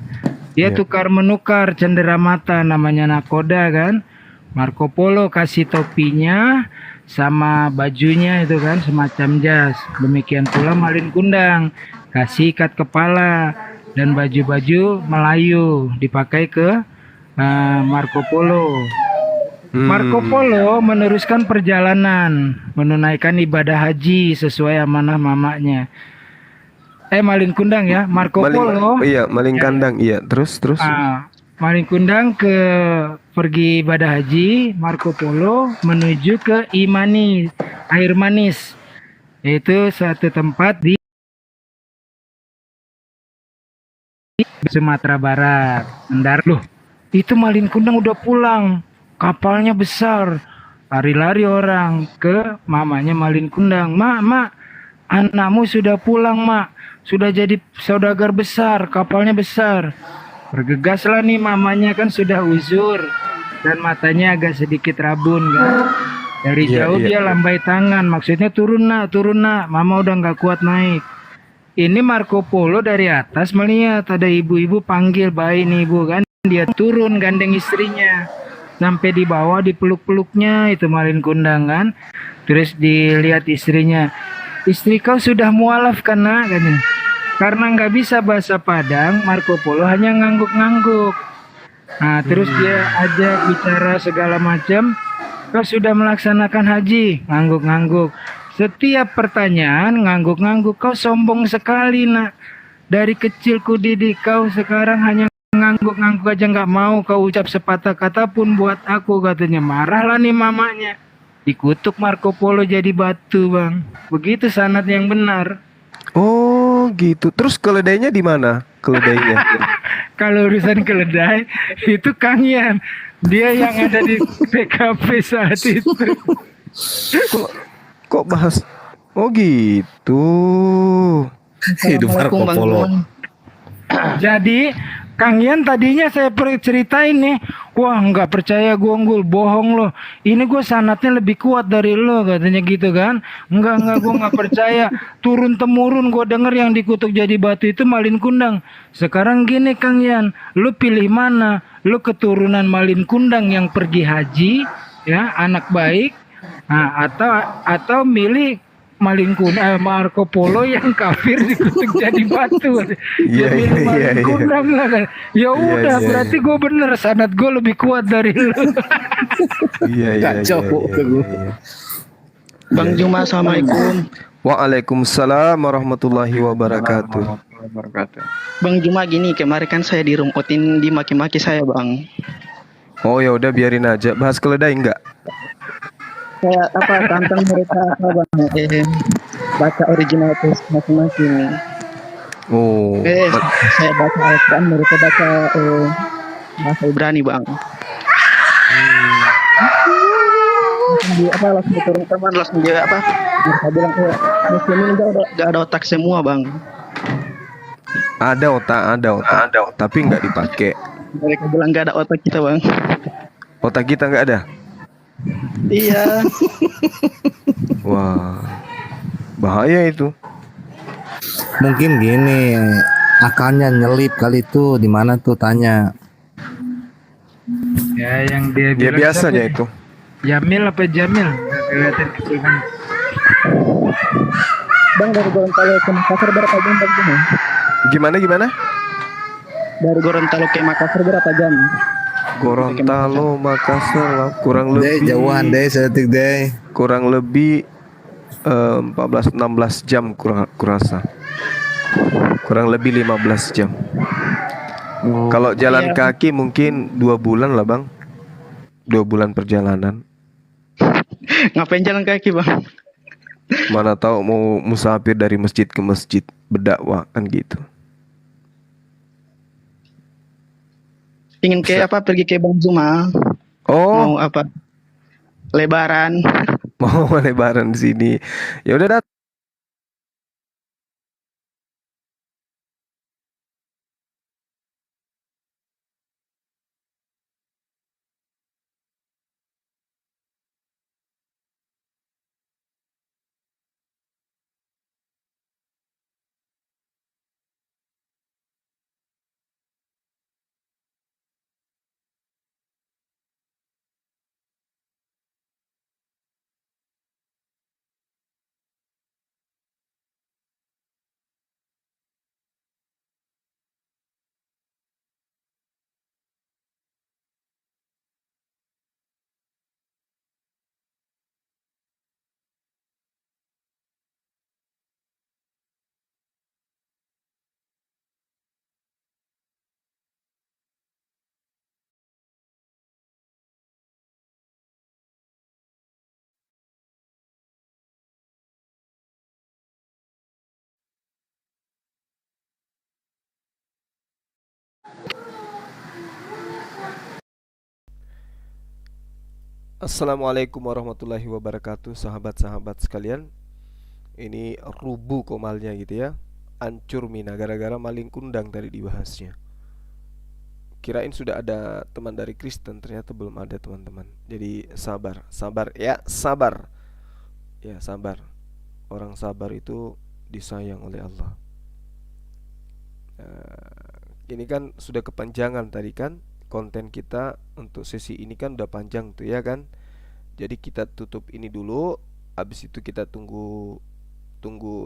dia tukar menukar cenderamata, namanya nakoda kan. Marco Polo kasih topinya sama bajunya itu kan semacam jas. Demikian pula Malin Kundang kasih ikat kepala dan baju-baju Melayu dipakai ke Marco Polo. Marco Polo meneruskan perjalanan menunaikan ibadah haji sesuai amanah mamanya. Malin Kundang ya, Marco Polo. Iya, Malin Kundang. Iya, terus. Malin Kundang pergi ibadah haji, Marco Polo menuju ke Imanis, air manis. Yaitu suatu tempat di Sumatera Barat. Loh, itu Malin Kundang udah pulang. Kapalnya besar. Lari-lari orang ke mamanya Malin Kundang. Mak, anakmu sudah pulang, Mak. Sudah jadi saudagar besar, kapalnya besar. Bergegaslah nih mamanya kan sudah uzur dan matanya agak sedikit rabun kan. Dari jauh dia lambai tangan, maksudnya turun nak, mama udah nggak kuat naik. Ini Marco Polo dari atas melihat ada ibu-ibu panggil bayi nih ibu kan. Dia turun gandeng istrinya. Sampai di bawah dipeluk-peluknya itu Malin Kundang kan. Terus dilihat istrinya. Istri kau sudah mualaf kan nak katanya. Karena nggak bisa bahasa Padang, Marco Polo hanya ngangguk-ngangguk. Nah terus dia ajak bicara segala macam. Kau sudah melaksanakan haji, ngangguk-ngangguk. Setiap pertanyaan ngangguk-ngangguk. Kau sombong sekali nak. Dari kecil ku didik kau, sekarang hanya ngangguk-ngangguk aja nggak mau kau ucap sepatah kata pun buat aku katanya. Marahlah nih mamanya. Dikutuk Marco Polo jadi batu bang. Begitu sanad yang benar. Oh gitu. Terus keledainya di mana? Keledainya? Kalau urusan keledai itu Kang Yan. Dia yang ada di TKP saat itu. Kok bahas? Oh gitu. Hidup Marco Polo. Jadi Kang Yan tadinya saya ceritain nih, wah nggak percaya gue unggul, bohong lo. Ini gue sanatnya lebih kuat dari lo katanya gitu kan. Enggak gue nggak percaya. Turun temurun gue denger yang dikutuk jadi batu itu Malin Kundang. Sekarang gini Kang Yan, lo pilih mana? Lo keturunan Malin Kundang yang pergi haji, ya anak baik, nah, atau milih Malin Kundang Marco Polo yang kafir dikutuk jadi batu. Iya. Kundang lah kan. Ya udah berarti gue bener sanad gue lebih kuat dari lu. Iya. Bang Juma, assalamualaikum. Waalaikumsalam warahmatullahi wabarakatuh. Bang Juma gini, kemarin kan saya dirumputin, dimaki-maki saya bang. Oh ya udah biarin aja. Bahas keledai enggak? Saya tantang mereka bang, baca original teks masing-masing. Oh. Saya baca Al-Quran, mereka baca bahasa Ibrani bang. Langsung turun teman, langsung dia mereka bilang muslimin gak ada otak semua bang. Ada otak, tapi nggak dipakai. Mereka bilang gak ada otak kita bang. Otak kita nggak ada. Iya. Wah, bahaya itu. Mungkin gini, akalnya nyelip kali itu di mana tuh tanya. Ya yang dia Dia bilang biasanya siapa? itu. Jamil apa Jamil? Kelihatan kecil kan. Bang dari Gorontalo ke Makassar berapa jam bang? Gimana gimana? Dari Gorontalo ke Makassar berapa jam? Gorontalo Makassar lah, kurang Deh, lebih jauhan deh, sedetik deh. kurang lebih 14-16 jam kurasa. Kurang lebih 15 jam. Kalau jalan Iya. kaki mungkin 2 bulan lah bang. 2 bulan perjalanan. Ngapain jalan kaki bang? Mana tahu mau musafir dari masjid ke masjid berdakwah kan gitu. Ingin ke apa? Pergi ke Bang Zuma. Oh, Mau apa? Lebaran. mau lebaran di sini. Ya udah dat. Assalamualaikum warahmatullahi wabarakatuh, sahabat-sahabat sekalian. Ini rubuh komalnya gitu ya. Ancur mina gara-gara maling kundang tadi dibahasnya. Kirain sudah ada teman dari Kristen, ternyata belum ada teman-teman. Jadi sabar, sabar ya, sabar. Ya, sabar. Orang sabar itu disayang oleh Allah. Ini kan sudah kepanjangan tadi kan. Konten kita untuk sesi ini kan udah panjang tuh ya kan. Jadi kita tutup ini dulu. Habis itu kita tunggu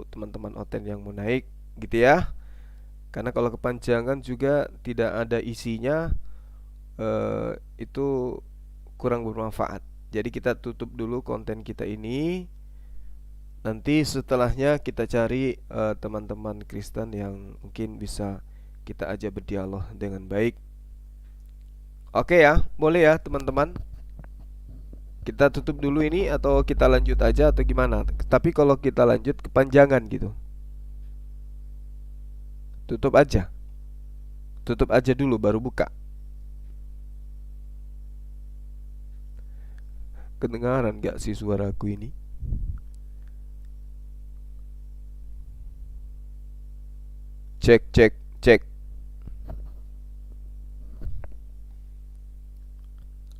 teman-teman Oten yang mau naik gitu ya. Karena kalau kepanjangan juga tidak ada isinya, itu kurang bermanfaat. Jadi kita tutup dulu konten kita ini. Nanti setelahnya kita cari teman-teman Kristen yang mungkin bisa kita ajak berdialog dengan baik. Oke ya, boleh ya teman-teman. Kita tutup dulu ini atau kita lanjut aja atau gimana? Tapi kalau kita lanjut kepanjangan gitu. Tutup aja. Tutup aja dulu baru buka. Kedengaran gak sih suaraku ini? Cek, cek, cek.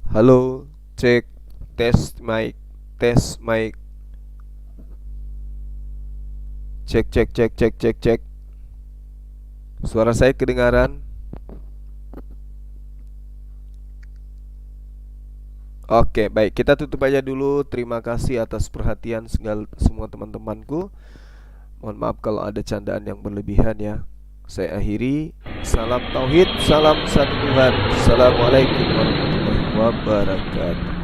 Halo, cek, tes mic, tes mic. Cek, cek, cek, cek, cek, cek. Suara saya kedengaran? Oke, baik, kita tutup aja dulu. Terima kasih atas perhatian semua teman-temanku. Mohon maaf kalau ada candaan yang berlebihan ya. Saya akhiri. Salam tauhid, salam satu Tuhan. Assalamualaikum warahmatullahi wabarakatuh.